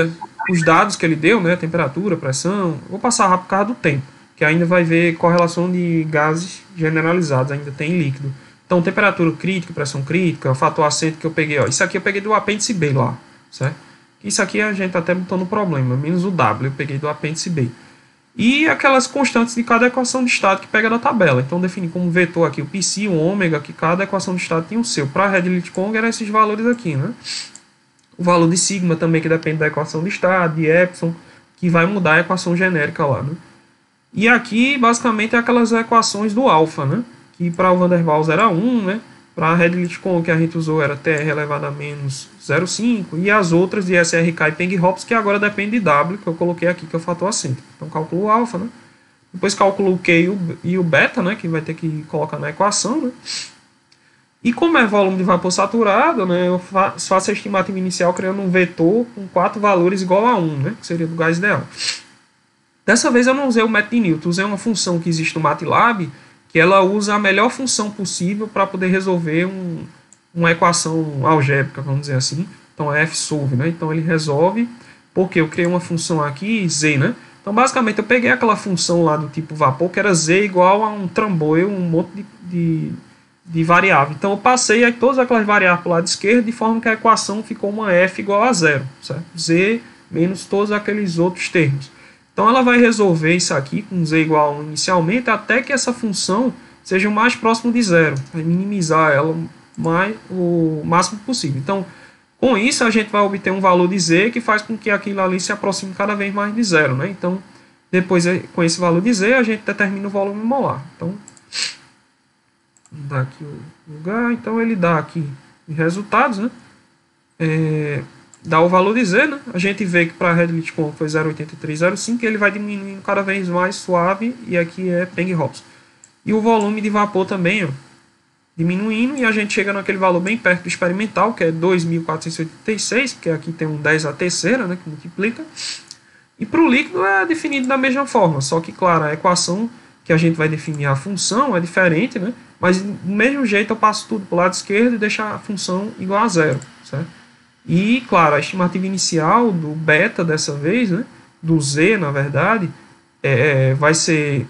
os dados que ele deu, né, temperatura, pressão, vou passar rápido por causa do tempo, que ainda vai ver correlação de gases generalizados, ainda tem líquido. Então, temperatura crítica, pressão crítica, o fator acento que eu peguei, ó, isso aqui eu peguei do apêndice B lá, certo? Isso aqui a gente até botou no problema, menos o W, eu peguei do apêndice B. E aquelas constantes de cada equação de estado que pega da tabela. Então, defini como vetor aqui o π, o ômega, que cada equação de estado tem o seu. Para a Redlich-Kwong eram esses valores aqui, né? O valor de sigma também, que depende da equação de estado, de epsilon, que vai mudar a equação genérica lá, né? E aqui, basicamente, é aquelas equações do alfa, né? Que para o Van der Waals era 1, né? Para a Redlich-Kwong que a gente usou era TR elevado a menos 0,5. E as outras de SRK e Peng-Hopps, que agora depende de W, que eu coloquei aqui, que é o fator acêntrico. Então, calculo o alfa, né? Depois calculo o Q e o beta, né? Que vai ter que colocar na equação, né? E como é volume de vapor saturado, né, eu faço a estimativa inicial criando um vetor com 4 valores igual a 1, né, que seria do gás ideal. Dessa vez eu não usei o método de Newton, usei uma função que existe no MATLAB, que ela usa a melhor função possível para poder resolver uma equação algébrica, vamos dizer assim. Então é F-solve, né? Então ele resolve, porque eu criei uma função aqui, Z, né? Então basicamente eu peguei aquela função lá do tipo vapor, que era Z igual a um trambolho, um monte de variável. Então eu passei aí todas aquelas variáveis para o lado esquerdo, de forma que a equação ficou uma F igual a 0, certo? Z menos todos aqueles outros termos. Então ela vai resolver isso aqui com Z igual a 1 inicialmente, até que essa função seja o mais próximo de 0. Vai minimizar ela o máximo possível. Então, com isso, a gente vai obter um valor de Z que faz com que aquilo ali se aproxime cada vez mais de 0, né? Então, depois, com esse valor de Z, a gente determina o volume molar. Então, dá aqui o lugar. Então, ele dá aqui os resultados, né? Dá o valor de Z, né? A gente vê que para a Redlich-Kwong foi 0,8305, ele vai diminuindo cada vez mais suave, e aqui é Peng-Hopps. E o volume de vapor também, ó, diminuindo, e a gente chega naquele valor bem perto do experimental, que é 2.486, porque aqui tem um 10 a terceira, né, que multiplica. E para o líquido é definido da mesma forma, só que, claro, a equação que a gente vai definir a função é diferente, né? Mas do mesmo jeito eu passo tudo para o lado esquerdo e deixo a função igual a 0, certo? E, claro, a estimativa inicial do beta dessa vez, né, do Z, na verdade, vai ser,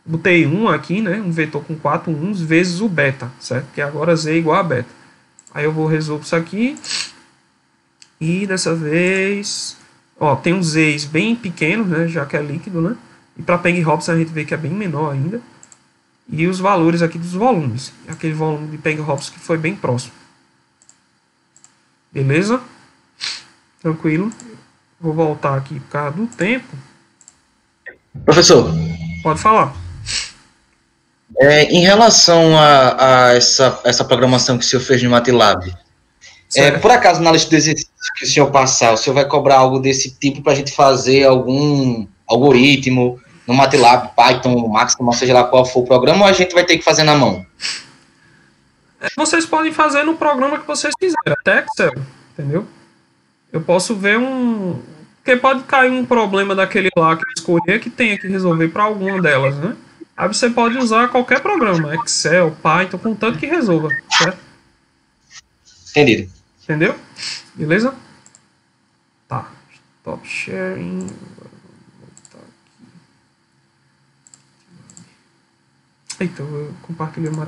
botei 1 aqui, né, um vetor com 4 1s vezes o beta, certo? Que agora Z é igual a beta. Aí eu vou resolver isso aqui. E dessa vez, ó, tem uns Z's bem pequenos, né, já que é líquido, né? E para Peng-Hopps a gente vê que é bem menor ainda. E os valores aqui dos volumes. Aquele volume de Peng-Hopps que foi bem próximo. Beleza? Tranquilo. Vou voltar aqui por causa do tempo. Professor, Pode falar. em relação a essa programação que o senhor fez no MATLAB, por acaso na lista de exercícios que o senhor passar, o senhor vai cobrar algo desse tipo para a gente fazer algum algoritmo no MATLAB, Python, Maxima, seja lá qual for o programa, ou a gente vai ter que fazer na mão? Vocês podem fazer no programa que vocês quiserem, até Excel, entendeu? Eu posso ver porque pode cair um problema daquele lá que eu escolher que tenha que resolver para alguma delas, né? Aí você pode usar qualquer programa, Excel, Python, contanto que resolva, certo? Entendido. Entendeu? Beleza? Tá. Stop sharing. Eita, eu compartilhei uma.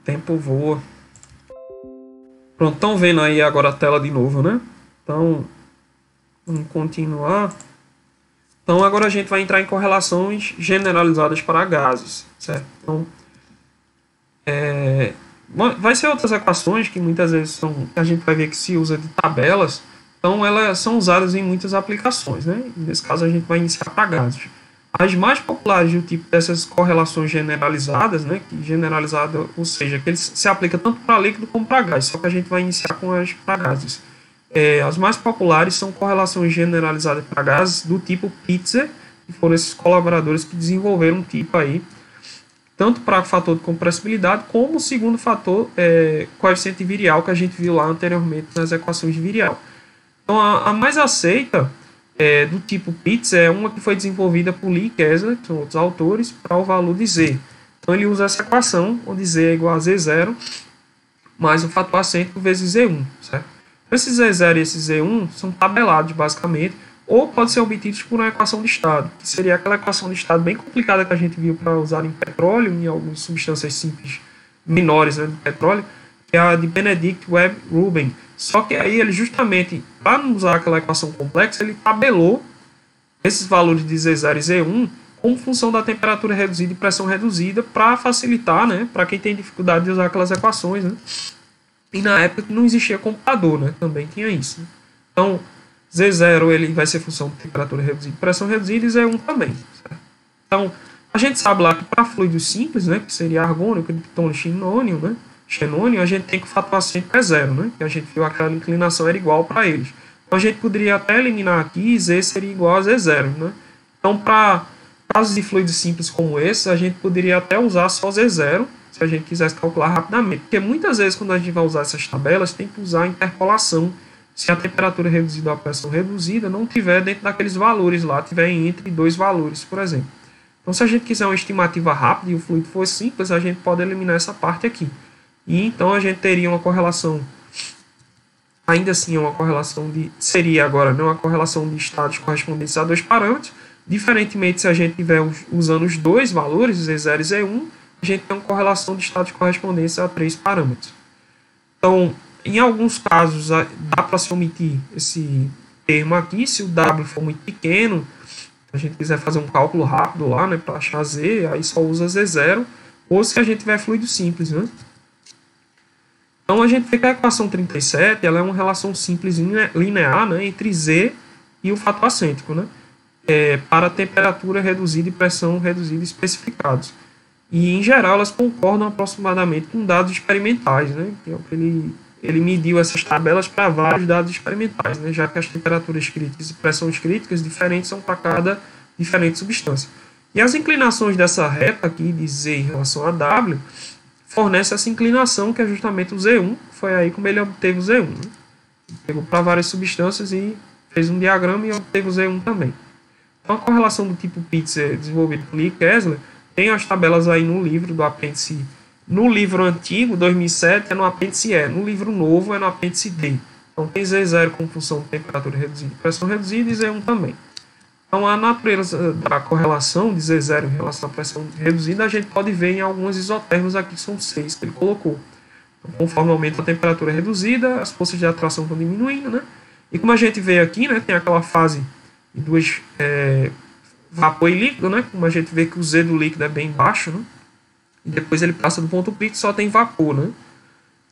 Tempo voa. Pronto, estão vendo aí agora a tela de novo, né? Então, vamos continuar. Então, agora a gente vai entrar em correlações generalizadas para gases, certo? Então, vai ser outras equações que muitas vezes a gente vai ver que se usa de tabelas. Então, elas são usadas em muitas aplicações, né? Nesse caso, a gente vai iniciar para gases. As mais populares do tipo dessas correlações generalizadas, né? Que generalizada, ou seja, que ele se aplica tanto para líquido como para gás, só que a gente vai iniciar com as para gases. As mais populares são correlações generalizadas para gases do tipo Pitzer, que foram esses colaboradores que desenvolveram um tipo aí, tanto para o fator de compressibilidade, como o segundo fator, coeficiente virial, que a gente viu lá anteriormente nas equações de virial. Então, a mais aceita do tipo Pitts é uma que foi desenvolvida por Lee e Kessler, que são outros autores, para o valor de Z. Então, ele usa essa equação, onde Z é igual a Z0 mais o fator acêntrico vezes Z1, certo? Esse Z0 e esse Z1 são tabelados, basicamente, ou podem ser obtidos por uma equação de estado, que seria aquela equação de estado bem complicada que a gente viu para usar em petróleo e em algumas substâncias simples menores, né, do petróleo, que é a de Benedict Webb Rubin. Só que aí ele justamente, para não usar aquela equação complexa, ele tabelou esses valores de Z0 e Z1 como função da temperatura reduzida e pressão reduzida para facilitar, né, para quem tem dificuldade de usar aquelas equações, né? E na época não existia computador, né? Também tinha isso. Né? Então, Z0 ele vai ser função de temperatura reduzida e pressão reduzida e Z1 também. Certo? Então, a gente sabe lá que para fluidos simples, né, que seria argônio, criptônio, xenônio, a gente tem que o fator acêntrico é zero, né? Que a gente viu aquela inclinação era igual para eles. Então, a gente poderia até eliminar aqui Z seria igual a Z0, né? Então, para casos de fluidos simples como esse, a gente poderia até usar só Z0, se a gente quisesse calcular rapidamente. Porque muitas vezes, quando a gente vai usar essas tabelas, tem que usar a interpolação. Se a temperatura reduzida ou a pressão reduzida não tiver dentro daqueles valores lá, tiver entre dois valores, por exemplo. Então, se a gente quiser uma estimativa rápida e o fluido for simples, a gente pode eliminar essa parte aqui. E então a gente teria uma correlação, ainda assim uma correlação seria agora não uma correlação de estados correspondentes a dois parâmetros. Diferentemente, se a gente estiver usando os dois valores, Z0 e Z1, a gente tem uma correlação de estados correspondentes a três parâmetros. Então, em alguns casos, dá para se omitir esse termo aqui, se o W for muito pequeno, se a gente quiser fazer um cálculo rápido lá, né, para achar Z, aí só usa Z0, ou se a gente tiver fluido simples, né? Então, a gente vê que a equação 37 ela é uma relação simples linear, né, entre Z e o fator acêntrico, né, para temperatura reduzida e pressão reduzida especificados. E, em geral, elas concordam aproximadamente com dados experimentais, né, que é o que ele mediu essas tabelas para vários dados experimentais, né, já que as temperaturas críticas e pressões críticas diferentes são para cada diferente substância. E as inclinações dessa reta aqui de Z em relação a W fornece essa inclinação que é justamente o Z1, foi aí como ele obteve o Z1. Né? Ele pegou para várias substâncias e fez um diagrama e obteve o Z1 também. Então a correlação do tipo Pitts desenvolvida por Lee e Kessler tem as tabelas aí no livro do apêndice. No livro antigo, 2007, é no apêndice E. No livro novo é no apêndice D. Então tem Z0 como função de temperatura reduzida e pressão reduzida e Z1 também. Então, a natureza da correlação de Z0 em relação à pressão reduzida, a gente pode ver em algumas isotermos aqui, que são 6 que ele colocou. Então, conforme aumenta a temperatura reduzida, as forças de atração vão diminuindo, né? E como a gente vê aqui, né, tem aquela fase de duas vapor e líquido, né? Como a gente vê que o Z do líquido é bem baixo, né? E depois ele passa do ponto crítico e só tem vapor, né?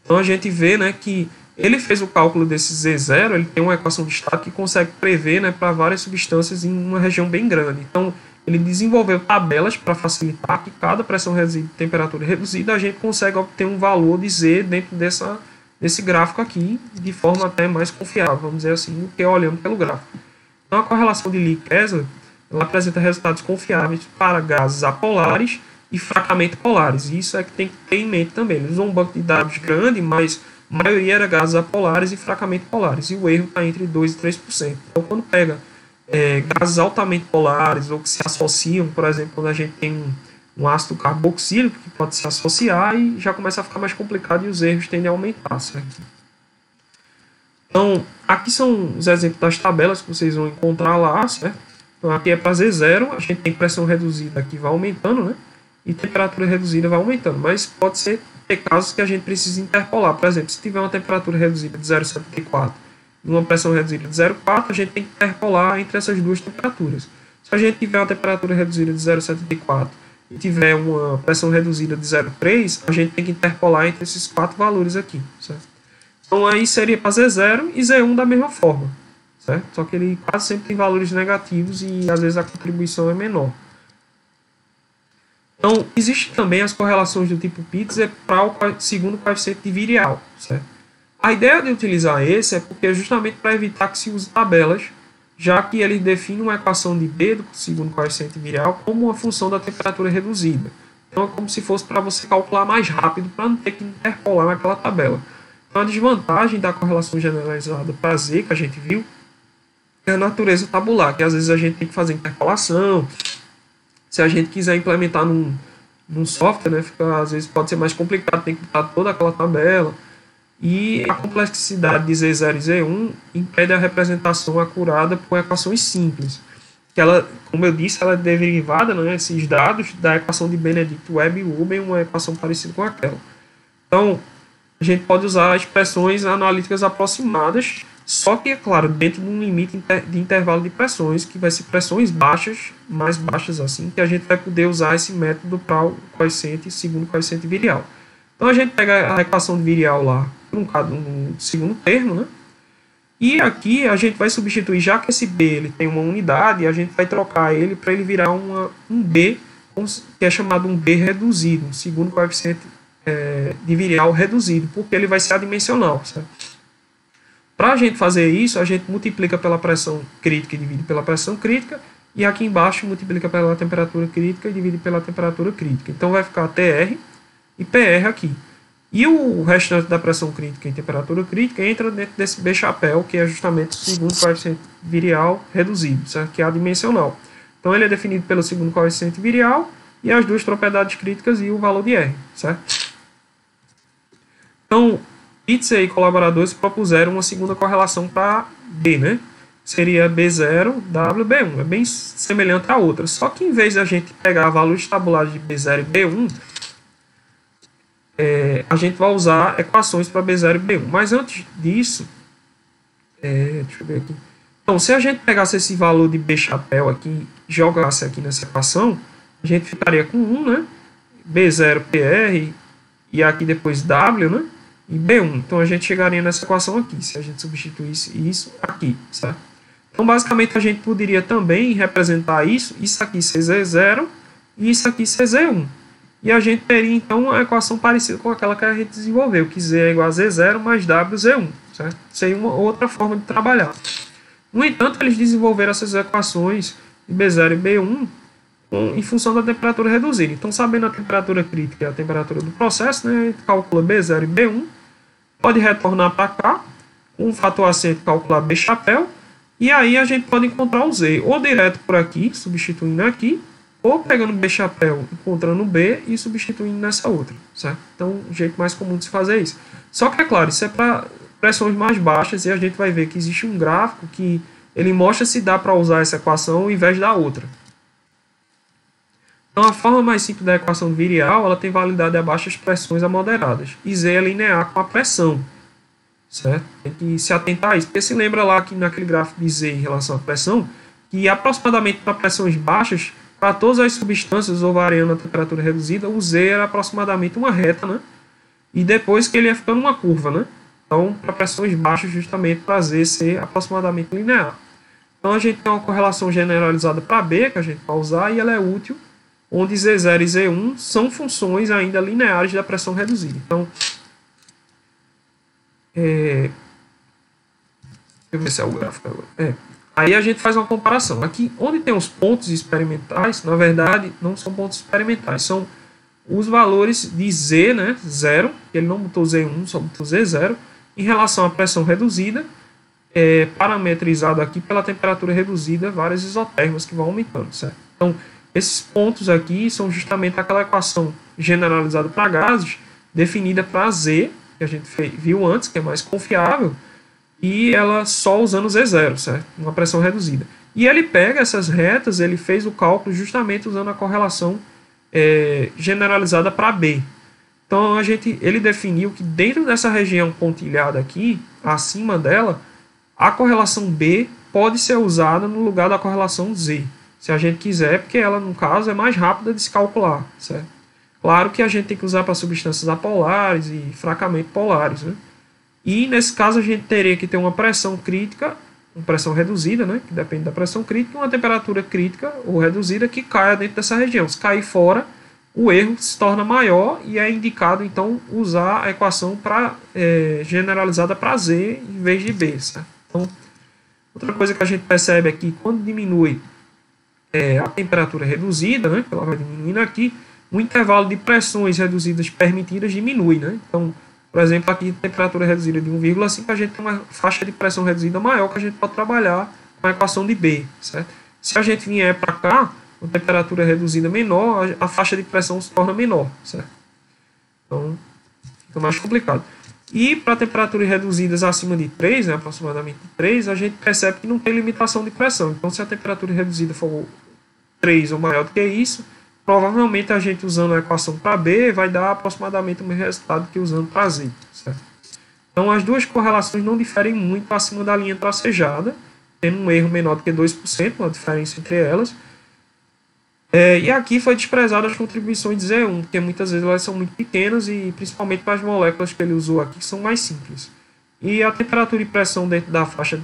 Então, a gente vê, né, que ele fez o cálculo desse Z0, ele tem uma equação de estado que consegue prever, né, para várias substâncias em uma região bem grande. Então, ele desenvolveu tabelas para facilitar que cada pressão reduzida e temperatura reduzida a gente consegue obter um valor de Z dentro desse gráfico aqui, de forma até mais confiável, vamos dizer assim, do que olhando pelo gráfico. Então, a correlação de Lee e Kessler ela apresenta resultados confiáveis para gases apolares e fracamente polares. E isso é que tem que ter em mente também. Eles usam um banco de dados grande, mas a maioria era gases apolares e fracamente polares, e o erro está entre 2% e 3%. Então, quando pega gases altamente polares ou que se associam, por exemplo, quando a gente tem um ácido carboxílico que pode se associar, e já começa a ficar mais complicado e os erros tendem a aumentar, certo? Então, aqui são os exemplos das tabelas que vocês vão encontrar lá, certo? Então, aqui é para Z0, a gente tem pressão reduzida aqui vai aumentando, né? E temperatura reduzida vai aumentando, mas pode ser ter casos que a gente precisa interpolar. Por exemplo, se tiver uma temperatura reduzida de 0,74 e uma pressão reduzida de 0,4, a gente tem que interpolar entre essas duas temperaturas. Se a gente tiver uma temperatura reduzida de 0,74 e tiver uma pressão reduzida de 0,3, a gente tem que interpolar entre esses quatro valores aqui, certo? Então aí seria para Z0 e Z1 da mesma forma, certo? Só que ele quase sempre tem valores negativos e às vezes a contribuição é menor. Então, existem também as correlações do tipo Pitts segundo o coeficiente de virial, certo? A ideia de utilizar esse é porque justamente para evitar que se use tabelas, já que ele define uma equação de B segundo o coeficiente virial como uma função da temperatura reduzida. Então, é como se fosse para você calcular mais rápido, para não ter que interpolar naquela tabela. Então, a desvantagem da correlação generalizada para Z, que a gente viu, é a natureza tabular, que às vezes a gente tem que fazer interpolação. Se a gente quiser implementar num software, né, às vezes pode ser mais complicado, tem que botar toda aquela tabela. E a complexidade de Z0 e Z1 impede a representação acurada por equações simples. Que ela, como eu disse, ela é derivada, né, esses dados, da equação de Benedict-Webb-Rubin, uma equação parecida com aquela. Então, a gente pode usar expressões analíticas aproximadas, só que, é claro, dentro de um limite de intervalo de pressões, que vai ser pressões baixas, mais baixas assim, que a gente vai poder usar esse método para o coeficiente, segundo coeficiente virial. Então, a gente pega a equação de virial lá, no segundo termo, né? E aqui a gente vai substituir, já que esse B ele tem uma unidade, a gente vai trocar ele para ele virar um B, que é chamado um B reduzido, um segundo coeficiente de virial reduzido, porque ele vai ser adimensional, certo? Para a gente fazer isso, a gente multiplica pela pressão crítica e divide pela pressão crítica, e aqui embaixo multiplica pela temperatura crítica e divide pela temperatura crítica. Então vai ficar TR e PR aqui. E o restante da pressão crítica e temperatura crítica entra dentro desse B-chapéu, que é justamente o segundo coeficiente virial reduzido, certo? Que é adimensional. Então ele é definido pelo segundo coeficiente virial e as duas propriedades críticas e o valor de R, certo? Então, Pitzer e colaboradores propuseram uma segunda correlação para B, né? Seria B0, W, B1. É bem semelhante à outra. Só que em vez de a gente pegar valores tabulares de B0 e B1, a gente vai usar equações para B0 e B1. Mas antes disso, deixa eu ver aqui. Então, se a gente pegasse esse valor de B-chapéu aqui e jogasse aqui nessa equação, a gente ficaria com 1, né? B0, PR, e aqui depois W, né? E B1. Então, a gente chegaria nessa equação aqui, se a gente substituísse isso aqui, certo? Então, basicamente, a gente poderia também representar isso aqui ser Z0 e isso aqui ser Z1. E a gente teria, então, uma equação parecida com aquela que a gente desenvolveu, que Z é igual a Z0 mais W, Z1, certo? Seria uma outra forma de trabalhar. No entanto, eles desenvolveram essas equações de B0 e B1 em função da temperatura reduzida. Então, sabendo a temperatura crítica e a temperatura do processo, né, a gente calcula B0 e B1, pode retornar para cá, com o fator acento calcular B-chapéu, e aí a gente pode encontrar o Z, ou direto por aqui, substituindo aqui, ou pegando B-chapéu, encontrando B e substituindo nessa outra, certo? Então, o jeito mais comum de se fazer é isso. Só que, é claro, isso é para pressões mais baixas, e a gente vai ver que existe um gráfico que ele mostra se dá para usar essa equação ao invés da outra. Então, a forma mais simples da equação virial, ela tem validade a baixas pressões a moderadas. E Z é linear com a pressão, certo? Tem que se atentar a isso. Porque se lembra lá que naquele gráfico de Z em relação à pressão, que aproximadamente para pressões baixas, para todas as substâncias ou variando a temperatura reduzida, o Z era aproximadamente uma reta, né? E depois que ele ia ficando uma curva, né? Então, para pressões baixas, justamente para Z ser aproximadamente linear. Então, a gente tem uma correlação generalizada para B, que a gente vai usar, e ela é útil, onde Z0 e Z1 são funções ainda lineares da pressão reduzida. Então, deixa eu ver se é o gráfico agora. Aí a gente faz uma comparação. Aqui, onde tem os pontos experimentais, na verdade, não são pontos experimentais, são os valores de Z, né, 0, ele não botou Z1, só botou Z0, em relação à pressão reduzida, parametrizado aqui pela temperatura reduzida, várias isotermas que vão aumentando, certo? Então, esses pontos aqui são justamente aquela equação generalizada para gases, definida para Z, que a gente viu antes, que é mais confiável, e ela só usando Z0, certo? Uma pressão reduzida. E ele pega essas retas, ele fez o cálculo justamente usando a correlação generalizada para B. Então ele definiu que dentro dessa região pontilhada aqui, acima dela, a correlação B pode ser usada no lugar da correlação Z, se a gente quiser, porque ela, no caso, é mais rápida de se calcular, certo? Claro que a gente tem que usar para substâncias apolares e fracamente polares, né? E nesse caso a gente teria que ter uma pressão crítica, uma pressão reduzida, né, que depende da pressão crítica, e uma temperatura crítica ou reduzida que caia dentro dessa região. Se cair fora, o erro se torna maior e é indicado então usar a equação generalizada para Z em vez de B, certo? Então, outra coisa que a gente percebe aqui, quando diminui a temperatura reduzida, né, que ela vai diminuindo aqui, o intervalo de pressões reduzidas permitidas diminui, né? Então, Por exemplo, aqui temperatura reduzida de 1,5, a gente tem uma faixa de pressão reduzida maior que a gente pode trabalhar com a equação de B, certo? Se a gente vier para cá, com temperatura reduzida menor, a faixa de pressão se torna menor, certo? Então, fica mais complicado. E para temperaturas reduzidas acima de 3, né, aproximadamente 3, a gente percebe que não tem limitação de pressão. Então, se a temperatura reduzida for 3 ou maior do que isso, provavelmente a gente usando a equação para B vai dar aproximadamente o mesmo resultado que usando para Z, certo? Então, as duas correlações não diferem muito acima da linha tracejada, tendo um erro menor do que 2%, uma diferença entre elas. E aqui foi desprezado as contribuições de Z1, porque muitas vezes elas são muito pequenas e principalmente para as moléculas que ele usou aqui, que são mais simples. E a temperatura e pressão dentro da faixa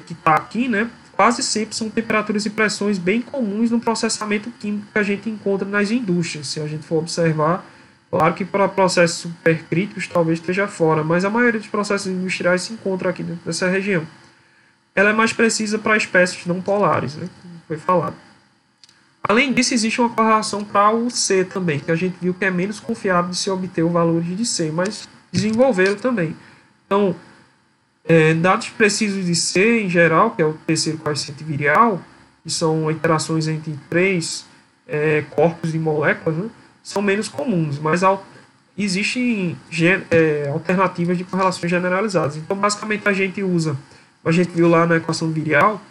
que está aqui, né, quase sempre são temperaturas e pressões bem comuns no processamento químico que a gente encontra nas indústrias. Se a gente for observar, claro que para processos supercríticos talvez esteja fora, mas a maioria dos processos industriais se encontra aqui dentro dessa região. Ela é mais precisa para espécies não polares, né, como foi falado. Além disso, existe uma correlação para o C também, que a gente viu que é menos confiável de se obter os valores de C, mas desenvolveram também. Então, dados precisos de C, em geral, que é o terceiro coeficiente virial, que são interações entre três corpos de moléculas, né, são menos comuns, mas existem alternativas de correlações generalizadas. Então, basicamente, a gente viu lá na equação virial,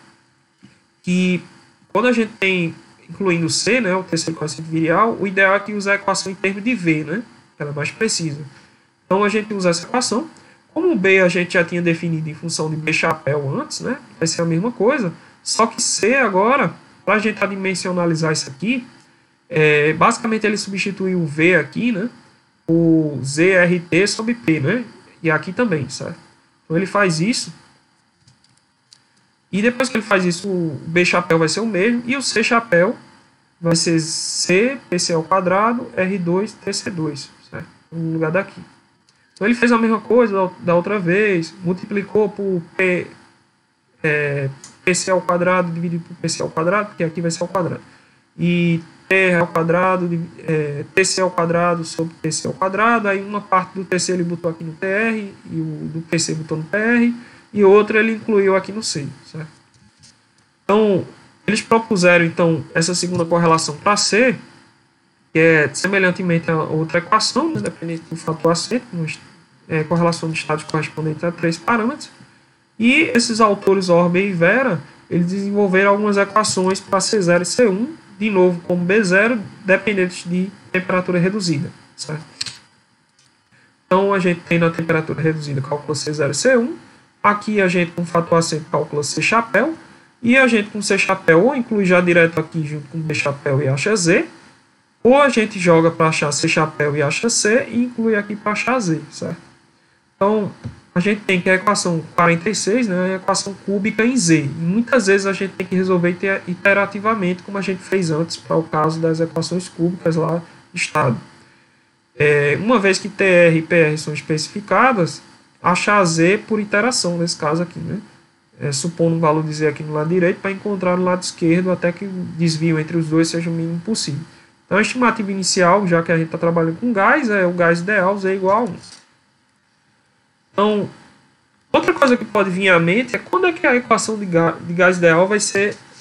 que quando a gente tem incluindo C, né, o terceiro coeficiente virial, o ideal é que use a equação em termos de V, né, que ela é mais precisa. Então a gente usa essa equação. Como o B a gente já tinha definido em função de B chapéu antes, né, vai ser a mesma coisa, só que C agora, para a gente adimensionalizar isso aqui, basicamente ele substitui o V aqui, né, o ZRT sobre P, né, e aqui também, certo? Então ele faz isso. E depois que ele faz isso, o B chapéu vai ser o mesmo. E o C chapéu vai ser C, PC ao quadrado, R2, TC2. Certo? No lugar daqui. Então ele fez a mesma coisa da outra vez. Multiplicou por PC ao quadrado dividido por PC ao quadrado, porque aqui vai ser ao quadrado. E TR ao quadrado, TC ao quadrado sobre TC ao quadrado. Aí uma parte do TC ele botou aqui no TR, e o do PC botou no PR. E outra ele incluiu aqui no C, certo? Então, eles propuseram então essa segunda correlação para C, que é semelhantemente a outra equação, né, dependente do fator acento, correlação de estados correspondente a 3 parâmetros. E esses autores, Orbe e Vera, eles desenvolveram algumas equações para C0 e C1, de novo como B0, dependentes de temperatura reduzida, certo? Então, a gente tem na temperatura reduzida, calcula C0 e C1. Aqui a gente com fator acento calcula C chapéu. E a gente com C chapéu ou inclui já direto aqui junto com B chapéu e acha Z. Ou a gente joga para achar C chapéu e acha C e inclui aqui para achar Z, certo? Então a gente tem que a equação 46, né, é a equação cúbica em Z. E muitas vezes a gente tem que resolver iterativamente, como a gente fez antes para o caso das equações cúbicas lá de estado. Uma vez que TR e PR são especificadas, achar Z por iteração, nesse caso aqui, né? Supondo um valor de Z aqui no lado direito para encontrar no lado esquerdo até que o desvio entre os dois seja o mínimo possível. Então a estimativa inicial, já que a gente está trabalhando com gás, é o gás ideal, Z igual a 1. Então, outra coisa que pode vir à mente é quando é que a equação de gás ideal vai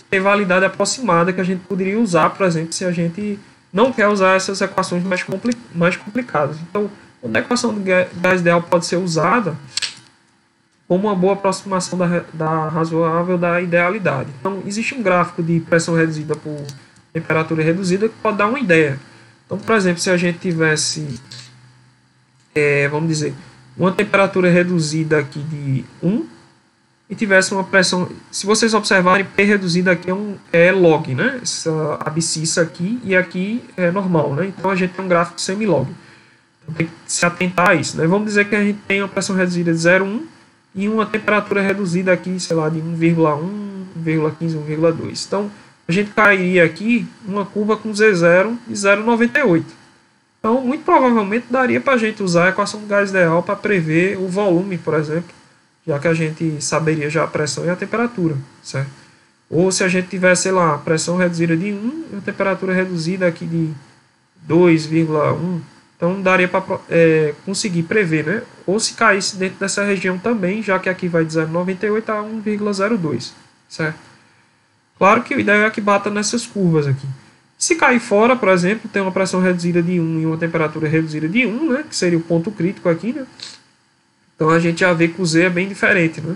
ter validade aproximada que a gente poderia usar, por exemplo, se a gente não quer usar essas equações mais complicadas. Então, quando a equação de gás ideal pode ser usada como uma boa aproximação da razoável da idealidade. Então, existe um gráfico de pressão reduzida por temperatura reduzida que pode dar uma ideia. Então, por exemplo, se a gente tivesse, vamos dizer, uma temperatura reduzida aqui de 1 e tivesse uma pressão, se vocês observarem, P reduzida aqui é log, né? Essa abscissa aqui e aqui é normal, né? Então a gente tem um gráfico semi-log. Então tem que se atentar a isso, né? Vamos dizer que a gente tem uma pressão reduzida de 0,1 e uma temperatura reduzida aqui, sei lá, de 1,1, 1,15, 1,2. Então a gente cairia aqui uma curva com Z0 e 0,98. Então, muito provavelmente daria para a gente usar a equação do gás ideal para prever o volume, por exemplo, já que a gente saberia já a pressão e a temperatura, certo? Ou se a gente tivesse, sei lá, a pressão reduzida de 1 e a temperatura reduzida aqui de 2,1, Então daria para conseguir prever, né? Ou se caísse dentro dessa região também, já que aqui vai de 0,98 a 1,02, certo? Claro que o ideal é que bata nessas curvas aqui. Se cair fora, por exemplo, tem uma pressão reduzida de 1 e uma temperatura reduzida de 1, né? Que seria o ponto crítico aqui, né? Então a gente já vê que o Z é bem diferente, né?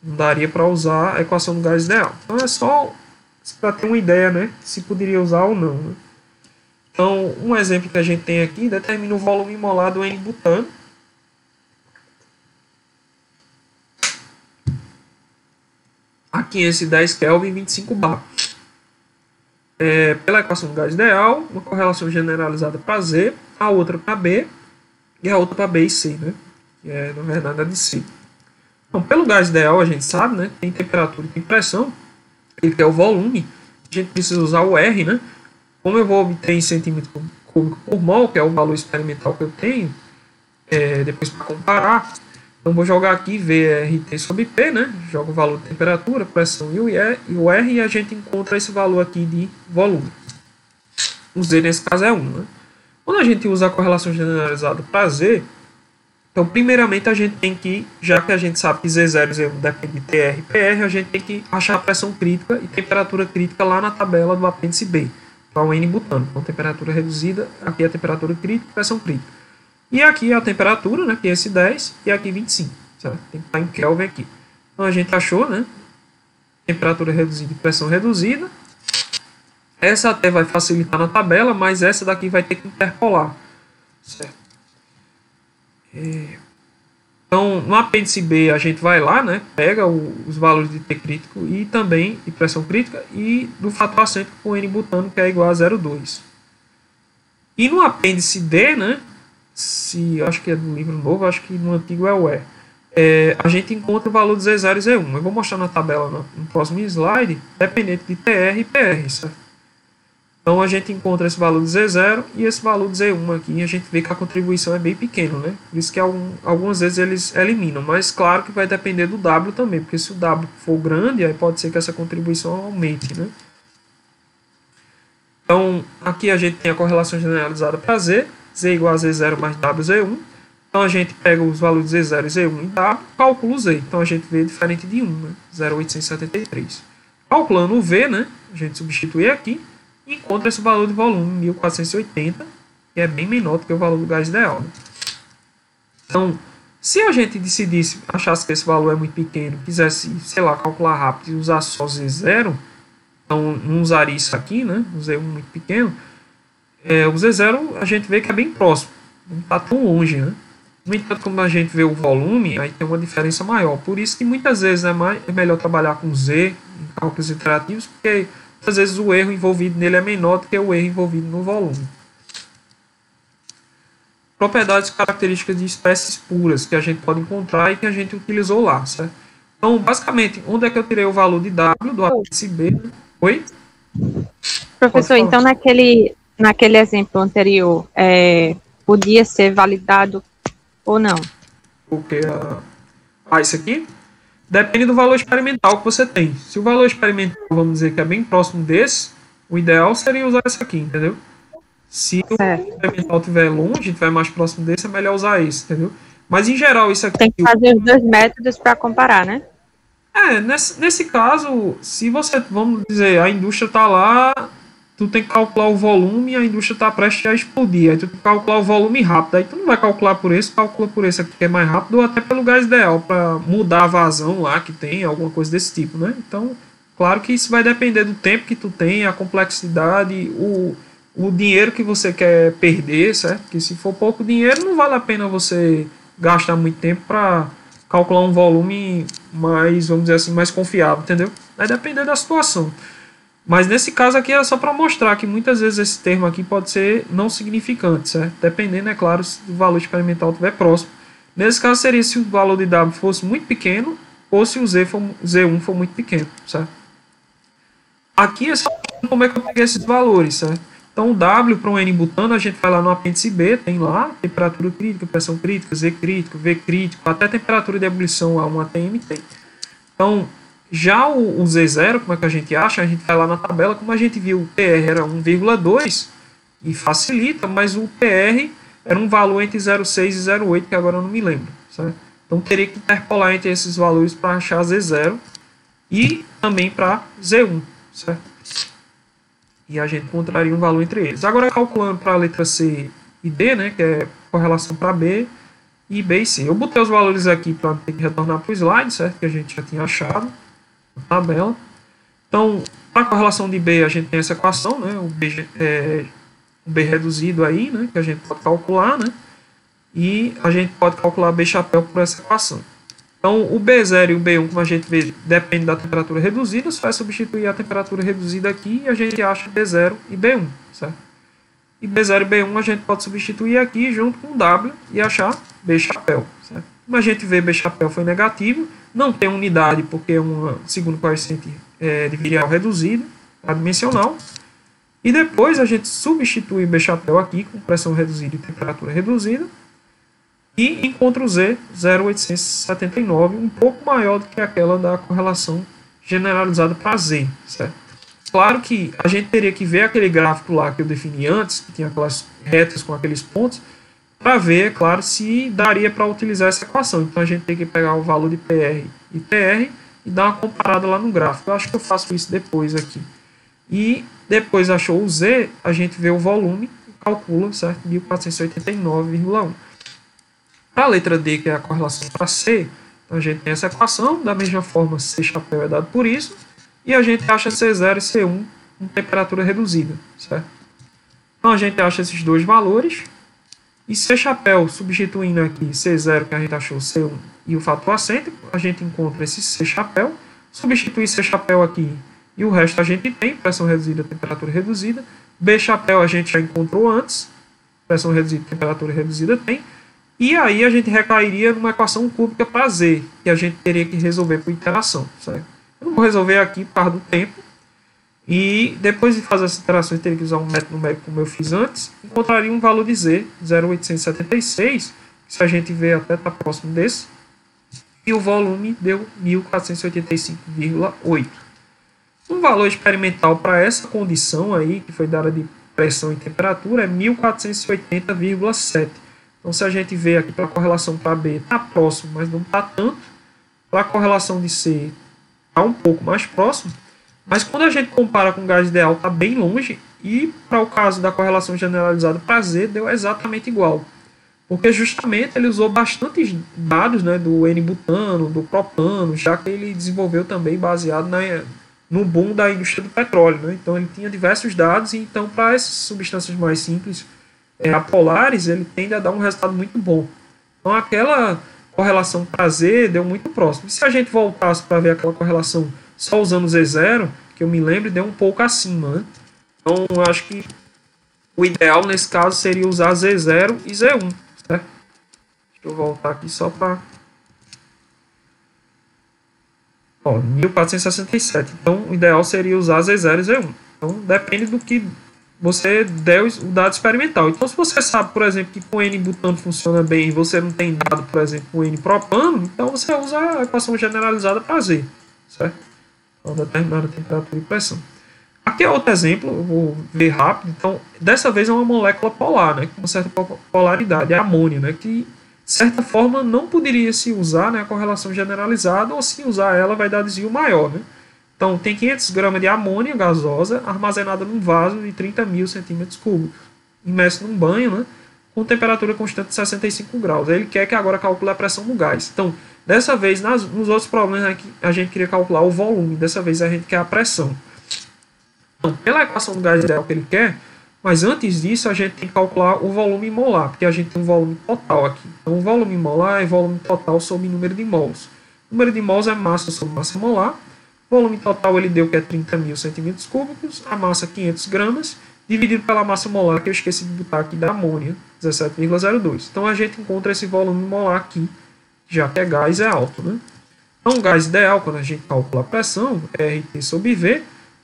Não daria para usar a equação do gás ideal. Então é só para ter uma ideia, né? Se poderia usar ou não, né? Então, um exemplo que a gente tem aqui determina o volume molar do N-butano. A 510 Kelvin, 25 bar. Pela equação do gás ideal, uma correlação generalizada para Z, a outra para B e a outra para B e C, né? Que é, na verdade, a de C. Então, pelo gás ideal, a gente sabe, né? Tem temperatura e tem pressão, ele quer o volume, a gente precisa usar o R, né? Como eu vou obter em centímetro cúbico por mol, que é o valor experimental que eu tenho, depois para comparar, então vou jogar aqui VRT sobre P, né? Jogo o valor de temperatura, pressão e o R, e a gente encontra esse valor aqui de volume. O Z nesse caso é 1, né? Quando a gente usa a correlação generalizada para Z, então primeiramente a gente tem que, já que a gente sabe que Z0 e Z1 depende de TR e PR, a gente tem que achar a pressão crítica e temperatura crítica lá na tabela do apêndice B, para o N-butano, com temperatura reduzida, aqui é a temperatura crítica e pressão crítica. E aqui a temperatura, né, que é esse 10, e aqui 25, certo? Tem que estar em Kelvin aqui. Então a gente achou, né, temperatura reduzida e pressão reduzida. Essa até vai facilitar na tabela, mas essa daqui vai ter que interpolar, certo? Então, no apêndice B, a gente vai lá, né, pega os valores de T crítico e também de pressão crítica e do fator acêntrico com N-butano, que é igual a 0,2. E no apêndice D, né, acho que é do livro novo, acho que no antigo é o E, a gente encontra o valor de Z0 e Z1. Eu vou mostrar na tabela no próximo slide, dependente de TR e PR, certo? Então a gente encontra esse valor de Z0 e esse valor de Z1 aqui, e a gente vê que a contribuição é bem pequena, né? Por isso que algumas vezes eles eliminam, mas claro que vai depender do W também, porque se o W for grande, aí pode ser que essa contribuição aumente, né? Então aqui a gente tem a correlação generalizada para Z, Z igual a Z0 mais W Z1. Então a gente pega os valores de Z0 e Z1 em W, calcula o Z. Então a gente vê diferente de 1, né? 0,873. Calculando o V, né? A gente substitui aqui e encontra esse valor de volume, 1480, que é bem menor do que o valor do gás ideal, né? Então, se a gente decidisse, achasse que esse valor é muito pequeno, quisesse, sei lá, calcular rápido e usar só Z0, então não usaria isso aqui, né? O Z1 muito pequeno. O Z0 a gente vê que é bem próximo, não está tão longe, né? No entanto, quando a gente vê o volume, aí tem uma diferença maior. Por isso que muitas vezes é melhor trabalhar com Z em cálculos iterativos, porque muitas vezes o erro envolvido nele é menor do que o erro envolvido no volume. Propriedades e características de espécies puras que a gente pode encontrar e que a gente utilizou lá, certo? Então, basicamente, onde é que eu tirei o valor de W do apêndice B? Oi? Professor, então naquele exemplo anterior, podia ser validado ou não? O que? Isso aqui? Depende do valor experimental que você tem. Se o valor experimental, vamos dizer, que é bem próximo desse, o ideal seria usar esse aqui, entendeu? Se o valor experimental estiver longe, estiver mais próximo desse, é melhor usar esse, entendeu? Mas, em geral, isso aqui... Tem que fazer os dois métodos para comparar, né? Nesse caso, se você, vamos dizer, a indústria está lá, tu tem que calcular o volume e a indústria está prestes a explodir. Aí tu tem que calcular o volume rápido. Aí tu não vai calcular por esse, calcula por esse aqui que é mais rápido, ou até pelo gás ideal, para mudar a vazão lá que tem, alguma coisa desse tipo, né? Então, claro que isso vai depender do tempo que tu tem, a complexidade, o dinheiro que você quer perder, certo? Porque se for pouco dinheiro, não vale a pena você gastar muito tempo para calcular um volume mais, vamos dizer assim, mais confiável, entendeu? Vai depender da situação. Mas nesse caso aqui era só para mostrar que muitas vezes esse termo aqui pode ser não significante, certo? Dependendo, é claro, se o valor experimental estiver próximo. Nesse caso seria se o valor de W fosse muito pequeno ou se o Z1 for muito pequeno, certo? Aqui é só como é que eu peguei esses valores, certo? Então o W para um N-butano, a gente vai lá no apêndice B, tem lá temperatura crítica, pressão crítica, Z crítico, V crítico, até temperatura de ebulição A1 ATM tem. Então, já o Z0, como é que a gente acha? A gente vai lá na tabela, como a gente viu, o PR era 1,2 e facilita, mas o PR era um valor entre 0,6 e 0,8, que agora eu não me lembro, certo? Então teria que interpolar entre esses valores para achar Z0 e também para Z1, certo? E a gente encontraria um valor entre eles. Agora calculando para a letra C e D, né, que é correlação para B e B e C. Eu botei os valores aqui para ter que retornar para o slide, certo? Que a gente já tinha achado na tabela. Então, para a correlação de B, a gente tem essa equação, né? O B reduzido aí, né? Que a gente pode calcular, né? E a gente pode calcular B chapéu por essa equação. Então, o B0 e o B1, como a gente vê, depende da temperatura reduzida. Você vai substituir a temperatura reduzida aqui e a gente acha B0 e B1, certo? E B0 e B1 a gente pode substituir aqui junto com W e achar B chapéu, certo? Como a gente vê, B chapéu foi negativo, não tem unidade porque é uma segundo coeficiente de virial reduzido, adimensional. E depois a gente substitui B chapéu aqui com pressão reduzida e temperatura reduzida. E encontra o Z 0,879, um pouco maior do que aquela da correlação generalizada para Z, certo? Claro que a gente teria que ver aquele gráfico lá que eu defini antes, que tinha aquelas retas com aqueles pontos, para ver, é claro, se daria para utilizar essa equação. Então a gente tem que pegar o valor de PR e TR e dar uma comparada lá no gráfico. Eu acho que eu faço isso depois aqui. E depois achou o Z, a gente vê o volume e calcula, certo? 1489,1. Para a letra D, que é a correlação para C, então a gente tem essa equação, da mesma forma C chapéu é dado por isso, e a gente acha C0 e C1 com temperatura reduzida, certo? Então a gente acha esses dois valores, e C chapéu, substituindo aqui C0, que a gente achou C1, e o fator acêntrico, a gente encontra esse C chapéu, substitui C chapéu aqui, e o resto a gente tem, pressão reduzida, temperatura reduzida, B chapéu a gente já encontrou antes, pressão reduzida, temperatura reduzida tem, e aí a gente recairia numa equação cúbica para Z, que a gente teria que resolver por iteração, certo? Eu não vou resolver aqui por causa do tempo. E depois de fazer essa interação, eu teria que usar um método numérico como eu fiz antes. Encontraria um valor de Z, 0,876, que se a gente ver até está próximo desse. E o volume deu 1485,8. Um valor experimental para essa condição aí, que foi dada de pressão e temperatura, é 1480,7. Então, se a gente vê aqui para a correlação para B, está próximo, mas não está tanto. Para a correlação de C, está um pouco mais próximo. Mas quando a gente compara com o gás ideal, está bem longe. E para o caso da correlação generalizada para Z, deu exatamente igual. Porque justamente ele usou bastantes dados, né, do N-butano, do propano, já que ele desenvolveu também baseado no boom da indústria do petróleo. Né? Então ele tinha diversos dados, e então para essas substâncias mais simples, apolares, ele tende a dar um resultado muito bom. Então aquela correlação para Z deu muito próximo. E se a gente voltasse para ver aquela correlação só usando Z0, que eu me lembro, deu um pouco acima. Né? Então eu acho que o ideal nesse caso seria usar Z0 e Z1. Certo? Deixa eu voltar aqui só para... 1467. Então o ideal seria usar Z0 e Z1. Então depende do que você der o dado experimental. Então, se você sabe, por exemplo, que com N-butano funciona bem e você não tem dado, por exemplo, com N-propano, então você usa a equação generalizada para Z, certo? Então, determinada temperatura e pressão. Aqui é outro exemplo, eu vou ver rápido. Então, dessa vez é uma molécula polar, né, com uma certa polaridade, é a amônia, né, que, de certa forma, não poderia se usar, né, a correlação generalizada, ou se usar ela vai dar desvio maior, né? Então, tem 500 gramas de amônia gasosa armazenada num vaso de 30.000 centímetros cúbicos, imerso num banho, né, com temperatura constante de 65 graus. Ele quer que agora calcule a pressão do gás. Então, dessa vez, nos outros problemas aqui, a gente queria calcular o volume. Dessa vez, a gente quer a pressão. Então, pela equação do gás ideal que ele quer, mas antes disso, a gente tem que calcular o volume molar, porque a gente tem um volume total aqui. Então, o volume molar é volume total sobre número de mols. O número de mols é massa sobre massa molar. O volume total ele deu que é 30.000 centímetros cúbicos, a massa 500 gramas, dividido pela massa molar, que eu esqueci de botar aqui da amônia, 17,02. Então a gente encontra esse volume molar aqui, já que é gás, é alto. Né? Então o gás ideal, quando a gente calcula a pressão, é RT sobre V,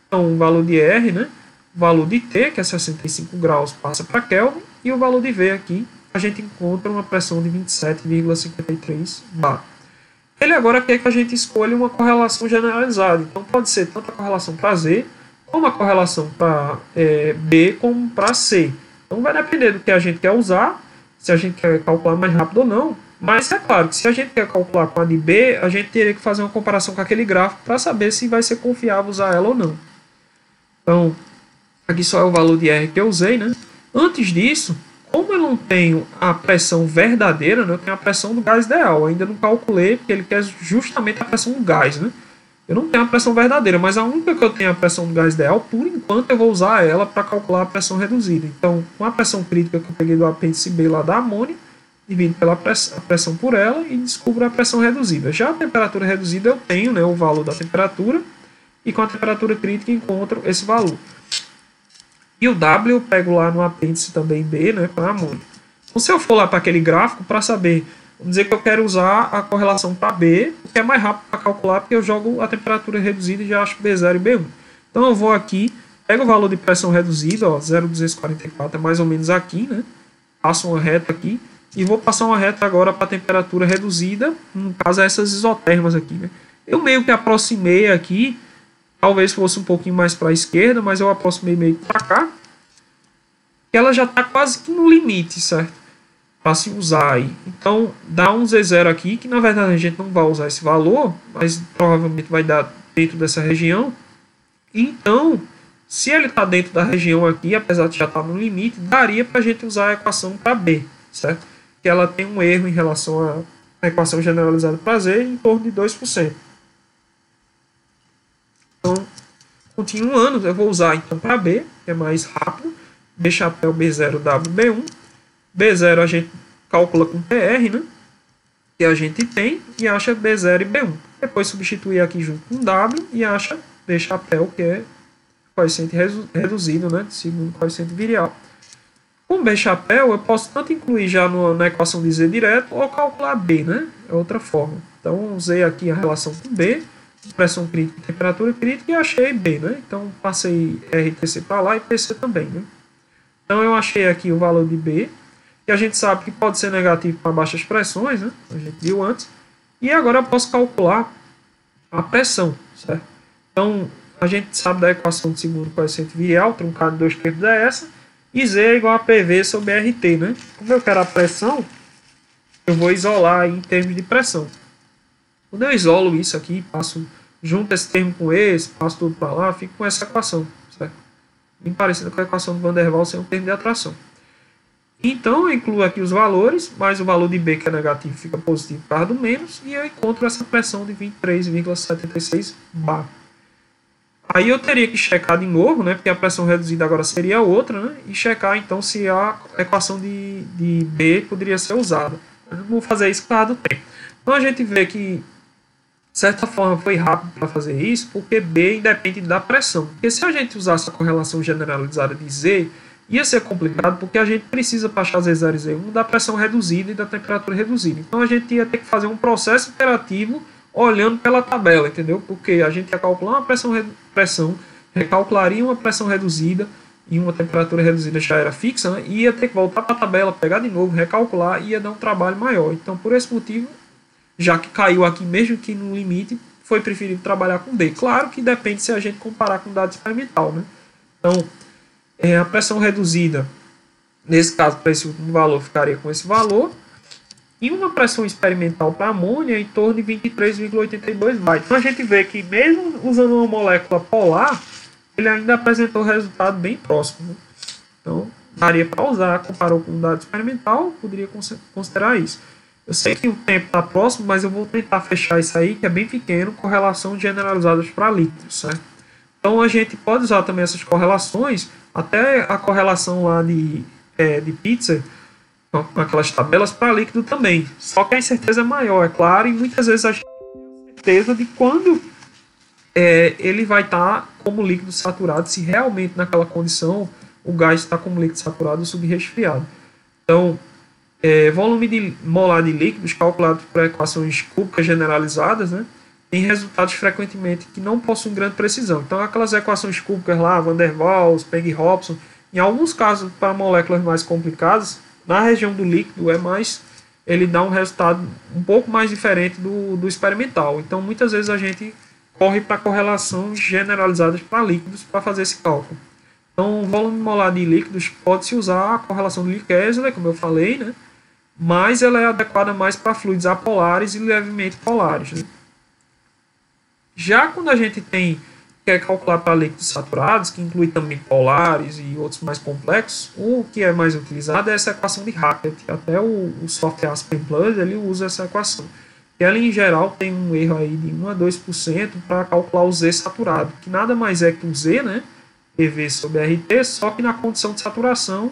então o valor de R, né? O valor de T, que é 65 graus, passa para Kelvin, e o valor de V aqui, a gente encontra uma pressão de 27,53 bar. Ele agora quer que a gente escolha uma correlação generalizada. Então pode ser tanto a correlação para Z, como a correlação para B, como para C. Então vai depender do que a gente quer usar. se a gente quer calcular mais rápido ou não. Mas é claro que se a gente quer calcular com a de B, a gente teria que fazer uma comparação com aquele gráfico para saber se vai ser confiável usar ela ou não. Então, aqui só é o valor de R que eu usei, né? Antes disso, como eu não tenho a pressão verdadeira, né, eu tenho a pressão do gás ideal. Eu ainda não calculei, porque ele quer justamente a pressão do gás, né? Eu não tenho a pressão verdadeira, mas a única que eu tenho a pressão do gás ideal, por enquanto eu vou usar ela para calcular a pressão reduzida. Então, com a pressão crítica que eu peguei do apêndice B lá da amônia, divido pela pressão por ela e descubro a pressão reduzida. Já a temperatura reduzida eu tenho, né, o valor da temperatura, e com a temperatura crítica encontro esse valor. E o W eu pego lá no apêndice também B, né, para amônia. Então, se eu for lá para aquele gráfico para saber, vamos dizer que eu quero usar a correlação para B, que é mais rápido para calcular, porque eu jogo a temperatura reduzida e já acho B0 e B1. Então eu vou aqui, pego o valor de pressão reduzida, ó, 0,244 é mais ou menos aqui, né? Passo uma reta aqui e vou passar uma reta agora para a temperatura reduzida, no caso essas isotermas aqui, né? Eu meio que aproximei aqui, talvez fosse um pouquinho mais para a esquerda, mas eu aproximei meio para cá, que ela já está quase que no limite, certo? Para se usar aí. Então, dá um Z0 aqui, que na verdade a gente não vai usar esse valor, mas provavelmente vai dar dentro dessa região. Então, se ele está dentro da região aqui, apesar de já estar no limite, daria para a gente usar a equação para B, certo? Que ela tem um erro em relação à equação generalizada para Z em torno de 2%. Então, continuando, eu vou usar então para B, que é mais rápido. B chapéu B0, W, B1. B0 a gente calcula com PR, né? Que a gente tem e acha B0 e B1. Depois substituir aqui junto com W e acha B chapéu, que é coeficiente reduzido, né? Segundo coeficiente virial. Com B chapéu, eu posso tanto incluir já na equação de Z direto ou calcular B, né? É outra forma. Então, usei aqui a relação com B, pressão crítica e temperatura crítica e achei B, né? Então, passei RTC para lá e PC também, né? Então, eu achei aqui o valor de B, que a gente sabe que pode ser negativo para baixas pressões, né? A gente viu antes. E agora eu posso calcular a pressão, certo? Então, a gente sabe da equação de segundo coeficiente virial, truncado em 2 termos é essa, e Z é igual a PV sobre RT, né? Como eu quero a pressão, eu vou isolar aí em termos de pressão. Quando eu isolo isso aqui, passo junto esse termo com esse, passo tudo para lá, fico com essa equação, certo? Bem parecida com a equação do Van der Waals sem um termo de atração. Então, eu incluo aqui os valores, mas o valor de B, que é negativo, fica positivo por causa do menos, e eu encontro essa pressão de 23,76 bar. Aí eu teria que checar de novo, né, porque a pressão reduzida agora seria outra, né, e checar então se a equação de B poderia ser usada. Eu não vou fazer isso por causa do tempo. Então a gente vê que, de certa forma, foi rápido para fazer isso, porque B independe da pressão. Porque se a gente usasse a correlação generalizada de Z, ia ser complicado, porque a gente precisa para achar Z0 e Z1 da pressão reduzida e da temperatura reduzida. Então a gente ia ter que fazer um processo iterativo olhando pela tabela, entendeu? Porque a gente ia calcular uma pressão, recalcularia uma pressão reduzida e uma temperatura reduzida já era fixa, né? E ia ter que voltar para a tabela, pegar de novo, recalcular e ia dar um trabalho maior. Então, por esse motivo, já que caiu aqui mesmo que no limite, foi preferível trabalhar com B. Claro que depende se a gente comparar com dado experimental, né? Então, a pressão reduzida, nesse caso, para esse último valor, ficaria com esse valor. E uma pressão experimental para amônia em torno de 23,82 bar. Então a gente vê que mesmo usando uma molécula polar, ele ainda apresentou resultado bem próximo, né? Então, daria para usar, comparou com o dado experimental, poderia considerar isso. Eu sei que o tempo está próximo, mas eu vou tentar fechar isso aí, que é bem pequeno, correlação generalizadas para líquidos, certo? Então a gente pode usar também essas correlações, até a correlação lá de Pitzer, com aquelas tabelas para líquido também. Só que a incerteza é maior, é claro, e muitas vezes a gente tem certeza de quando ele vai estar como líquido saturado, se realmente naquela condição o gás está como líquido saturado ou subresfriado. Então, volume molar de líquidos calculado por equações cúbicas generalizadas, né, tem resultados frequentemente que não possuem grande precisão. Então, aquelas equações cúbicas lá, Van der Waals, Peng-Hobson, em alguns casos para moléculas mais complicadas, na região do líquido ele dá um resultado um pouco mais diferente do experimental. Então, muitas vezes a gente corre para correlações generalizadas para líquidos para fazer esse cálculo. Então, o volume molar de líquidos pode-se usar a correlação de Lee-Kessler, como eu falei, né? mas ela é adequada mais para fluidos apolares e levemente polares, né? Já quando a gente quer calcular para líquidos saturados, que inclui também polares e outros mais complexos, o que é mais utilizado é essa equação de Hackett. Até o software Aspen Plus ele usa essa equação. E ela, em geral, tem um erro aí de 1 a 2% para calcular o Z saturado, que nada mais é que o Z, né? PV sobre RT, só que na condição de saturação,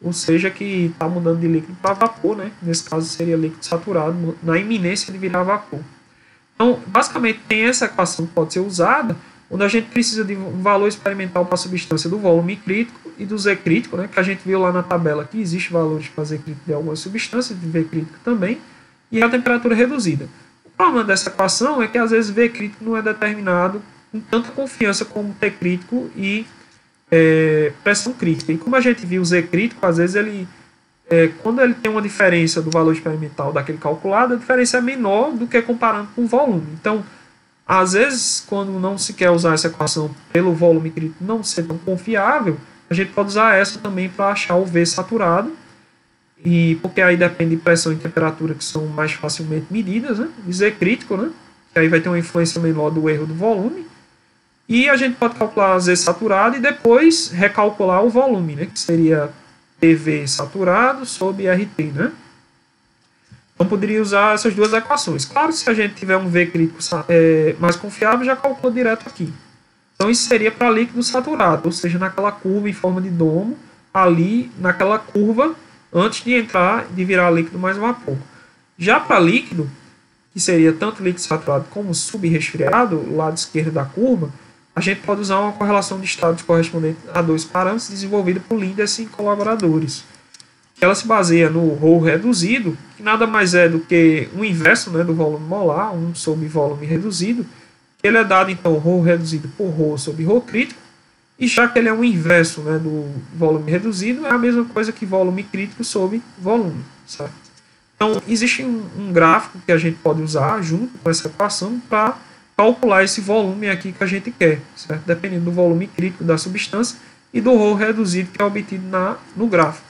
ou seja, que está mudando de líquido para vapor, né? Nesse caso seria líquido saturado, na iminência de virar vapor. Então, basicamente, tem essa equação que pode ser usada, onde a gente precisa de um valor experimental para a substância do volume crítico e do Z crítico, né, que a gente viu lá na tabela que existe valores para Z crítico de algumas substâncias, de V crítico também, e a temperatura reduzida. O problema dessa equação é que às vezes V crítico não é determinado com tanta confiança como T crítico e pressão crítica. E como a gente viu o Z crítico, às vezes quando ele tem uma diferença do valor experimental daquele calculado, a diferença é menor do que comparando com o volume. Então, às vezes, quando não se quer usar essa equação pelo volume crítico não ser tão confiável, a gente pode usar essa também para achar o V saturado, e porque aí depende de pressão e temperatura que são mais facilmente medidas, né? E Z crítico, né? Que aí vai ter uma influência menor do erro do volume. E a gente pode calcular Z saturado e depois recalcular o volume, né? Que seria PV saturado sobre RT, né? Então poderia usar essas duas equações. Claro, se a gente tiver um V crítico mais confiável, já calcula direto aqui. Então isso seria para líquido saturado, ou seja, naquela curva em forma de domo, ali naquela curva, antes de virar líquido mais vapor. Já para líquido, que seria tanto líquido saturado como subresfriado, o lado esquerdo da curva, a gente pode usar uma correlação de estados correspondente a dois parâmetros desenvolvida por Lindes e colaboradores. Ela se baseia no ρ reduzido, que nada mais é do que o inverso, né, do volume molar, 1 sobre volume reduzido. Ele é dado, então, ρ reduzido por ρ sobre ρ crítico, e já que ele é o inverso, né, do volume reduzido, é a mesma coisa que volume crítico sobre volume, certo? Então, existe um gráfico que a gente pode usar junto com essa equação para calcular esse volume aqui que a gente quer, certo? Dependendo do volume crítico da substância e do ρ reduzido que é obtido no gráfico.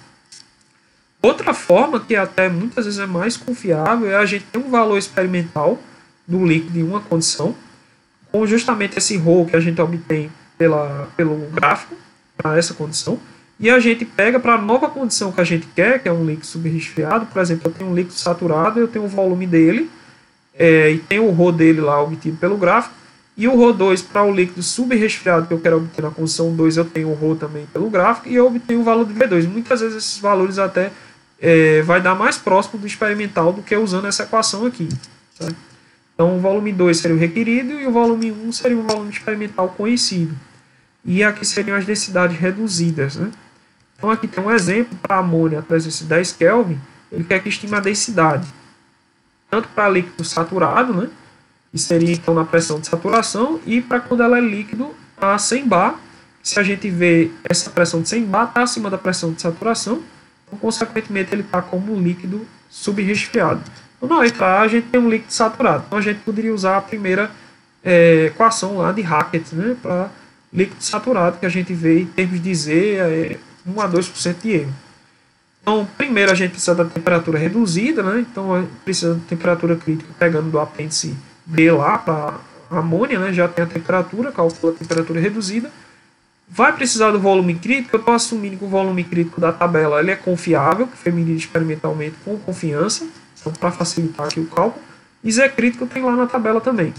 Outra forma, que até muitas vezes é mais confiável, é a gente ter um valor experimental do líquido em uma condição, com justamente esse ρ que a gente obtém pelo gráfico, para essa condição, e a gente pega para a nova condição que a gente quer, que é um líquido subresfriado. Por exemplo, eu tenho um líquido saturado, eu tenho o volume dele, e tem o ρ dele lá obtido pelo gráfico, e o ρ2 para o líquido subresfriado que eu quero obter na condição 2, eu tenho o ρ também pelo gráfico, e eu obtenho o valor de V2. Muitas vezes esses valores até vai dar mais próximo do experimental do que usando essa equação aqui, certo? Então o volume 2 seria o requerido e o volume 1 seria o volume experimental conhecido. E aqui seriam as densidades reduzidas, né? Então aqui tem um exemplo para amônia a 310 Kelvin, ele quer que estime a densidade, tanto para líquido saturado, né? Que seria então na pressão de saturação, e para quando ela é líquido a 100 bar, se a gente vê essa pressão de 100 bar está acima da pressão de saturação, então, consequentemente, ele está como líquido subresfriado. Então, na letra A, a gente tem um líquido saturado. Então, a gente poderia usar a primeira equação lá de Hackett, né, para líquido saturado, que a gente vê em termos de Z, 1 a 2% de erro. Então, primeiro, a gente precisa da temperatura reduzida, né, então, a gente precisa da temperatura crítica pegando do apêndice B lá para a amônia, né, já tem a temperatura, calcula a temperatura reduzida. Vai precisar do volume crítico. Eu estou assumindo que o volume crítico da tabela ele é confiável, que foi medido experimentalmente com confiança, então para facilitar aqui o cálculo. E Z crítico tem lá na tabela também.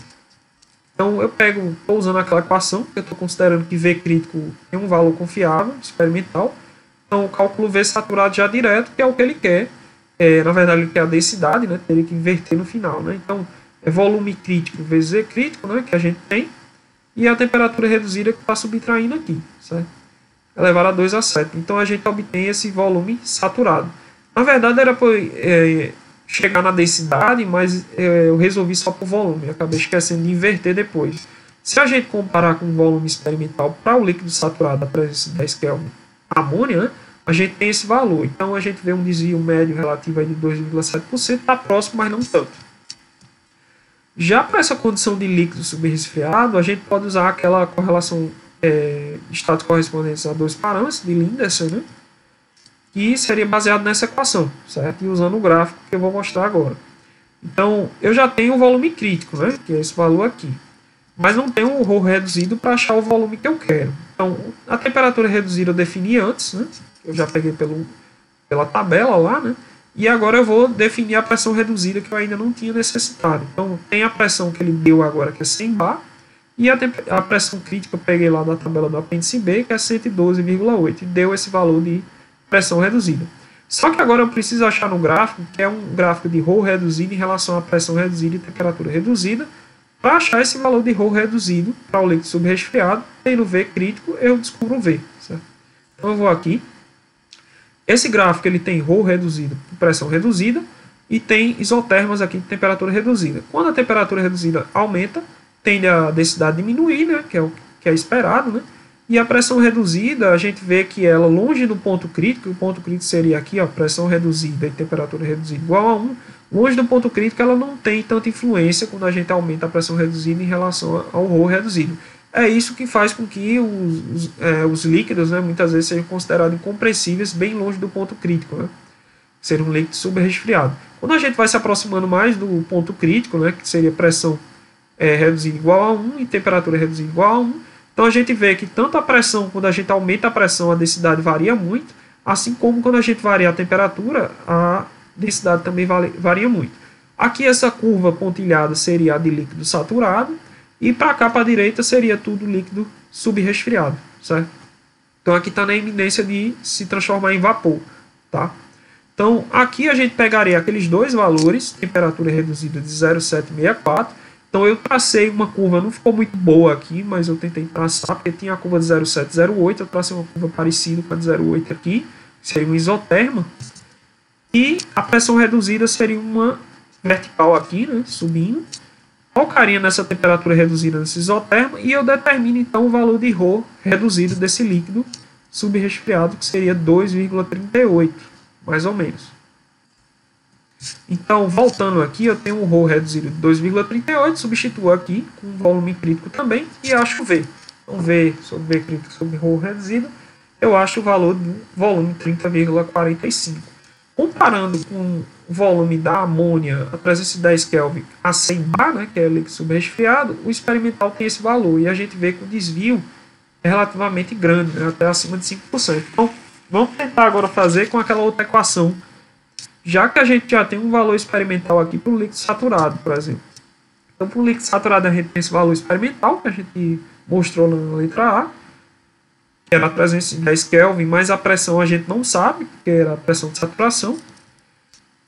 Então eu estou usando aquela equação, que eu estou considerando que V crítico tem um valor confiável, experimental. Então eu calculo V saturado já direto, que é o que ele quer. Na verdade ele quer a densidade, né? Teria que inverter no final, né? Então é volume crítico vezes Z crítico, né? Que a gente tem. E a temperatura reduzida que está subtraindo aqui, certo? Elevado a 2 a 7. Então a gente obtém esse volume saturado. Na verdade era para chegar na densidade, mas eu resolvi só por volume. Eu acabei esquecendo de inverter depois. Se a gente comparar com o volume experimental para o líquido saturado a 310 Kelvin, amônia, né, a gente tem esse valor. Então a gente vê um desvio médio relativo aí de 2,7%, está próximo, mas não tanto. Já para essa condição de líquido subresfriado, a gente pode usar aquela correlação de estados correspondentes a dois parâmetros de Lindes, né? que seria baseado nessa equação, certo? E usando o gráfico que eu vou mostrar agora. Então, eu já tenho o volume crítico, né? Que é esse valor aqui. Mas não tenho o ρ reduzido para achar o volume que eu quero. Então, a temperatura reduzida eu defini antes, né? Eu já peguei pela tabela lá, né? E agora eu vou definir a pressão reduzida que eu ainda não tinha necessitado. Então, tem a pressão que ele deu agora, que é 100 bar, e a pressão crítica eu peguei lá da tabela do apêndice B, que é 112,8, e deu esse valor de pressão reduzida. Só que agora eu preciso achar no gráfico, que é um gráfico de ρ reduzido em relação à pressão reduzida e temperatura reduzida. Para achar esse valor de ρ reduzido para o líquido subresfriado, tendo V crítico, eu descubro o V. Certo? Então eu vou aqui. Esse gráfico ele tem ρ reduzido por pressão reduzida e tem isotermas aqui de temperatura reduzida. Quando a temperatura reduzida aumenta, tende a densidade diminuir, né, que é o que é esperado, né? E a pressão reduzida, a gente vê que ela longe do ponto crítico, o ponto crítico seria aqui, ó, pressão reduzida e temperatura reduzida igual a 1, longe do ponto crítico ela não tem tanta influência quando a gente aumenta a pressão reduzida em relação ao ρ reduzido. É isso que faz com que os líquidos, né, muitas vezes sejam considerados incompressíveis bem longe do ponto crítico, né? Ser um líquido subresfriado. Quando a gente vai se aproximando mais do ponto crítico, né, que seria pressão reduzida igual a 1 e temperatura reduzida igual a 1, então a gente vê que tanto a pressão, quando a gente aumenta a pressão, a densidade varia muito, assim como quando a gente varia a temperatura, a densidade também varia muito. Aqui essa curva pontilhada seria a de líquido saturado, e para cá, para a direita, seria tudo líquido subresfriado, certo? Então aqui está na iminência de se transformar em vapor, tá? Então aqui a gente pegaria aqueles dois valores, temperatura reduzida de 0,764. Então eu tracei uma curva, não ficou muito boa aqui, mas eu tentei traçar, porque tinha a curva de 0,708, eu tracei uma curva parecida com a de 0,8 aqui, que seria um isoterma. E a pressão reduzida seria uma vertical aqui, né, subindo. Focaria nessa temperatura reduzida nesse isoterma e eu determino então o valor de ρ reduzido desse líquido subresfriado, que seria 2,38, mais ou menos. Então, voltando aqui, eu tenho um ρ reduzido de 2,38, substituo aqui com um volume crítico também e acho V. Então, V sobre V crítico sobre ρ reduzido, eu acho o valor do volume 30,45. Comparando com o volume da amônia a 310 Kelvin a 100 bar, né, que é líquido subresfriado, o experimental tem esse valor e a gente vê que o desvio é relativamente grande, né, até acima de 5%. Então, vamos tentar agora fazer com aquela outra equação, já que a gente já tem um valor experimental aqui para o líquido saturado, por exemplo. Então, para o líquido saturado, a gente tem esse valor experimental, que a gente mostrou na letra A, que era 310 Kelvin, mas a pressão a gente não sabe, porque era a pressão de saturação.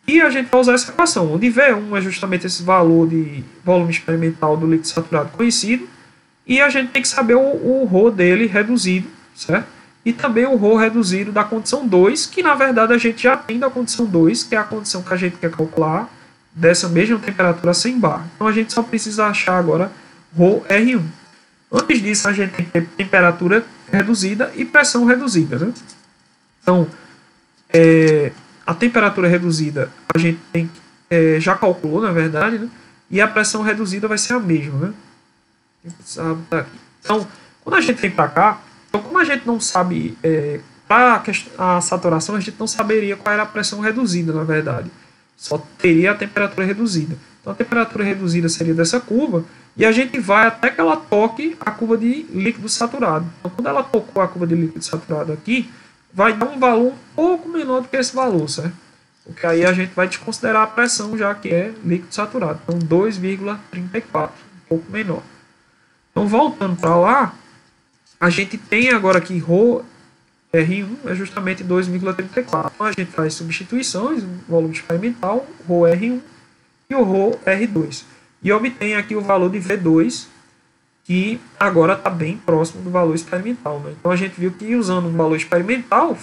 E a gente vai usar essa equação, onde V1 é justamente esse valor de volume experimental do líquido saturado conhecido, e a gente tem que saber o ρ dele reduzido, certo? E também o ρ reduzido da condição 2, que na verdade a gente já tem da condição 2, que é a condição que a gente quer calcular dessa mesma temperatura 100 bar. Então a gente só precisa achar agora ρR1. Antes disso a gente tem que ter temperatura reduzida e pressão reduzida, né? Então, a temperatura reduzida a gente tem, já calculou, na verdade, né? E a pressão reduzida vai ser a mesma, né? Então, quando a gente vem para cá, então, como a gente não sabe, para a saturação, a gente não saberia qual era a pressão reduzida, na verdade. Só teria a temperatura reduzida. Então, a temperatura reduzida seria dessa curva, e a gente vai até que ela toque a curva de líquido saturado. Então, quando ela tocou a curva de líquido saturado aqui, vai dar um valor um pouco menor do que esse valor, certo? Porque aí a gente vai desconsiderar a pressão, já que é líquido saturado. Então, 2,34, um pouco menor. Então, voltando para lá, a gente tem agora aqui ρR1 é justamente 2,34. Então, a gente faz substituições, o volume experimental, ρR1 e o ρR2. E obtém aqui o valor de V2, que agora está bem próximo do valor experimental, né? Então a gente viu que usando um valor experimental,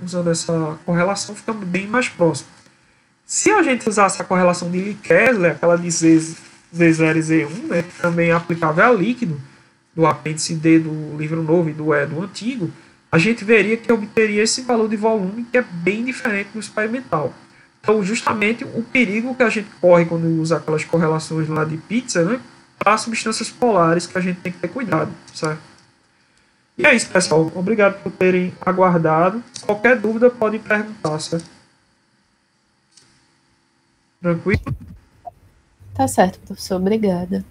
usando essa correlação, fica bem mais próximo. Se a gente usasse a correlação de Lee-Kessler, aquela de Z0 e Z1, né, que também é aplicável a líquido, do apêndice D do livro novo e do E do antigo, a gente veria que obteria esse valor de volume que é bem diferente do experimental. Então, justamente o perigo que a gente corre quando usa aquelas correlações lá de Pitzer, né, para substâncias polares que a gente tem que ter cuidado, certo? E é isso, pessoal. Obrigado por terem aguardado. Qualquer dúvida pode perguntar, certo? Tranquilo? Tá certo, professor. Obrigada.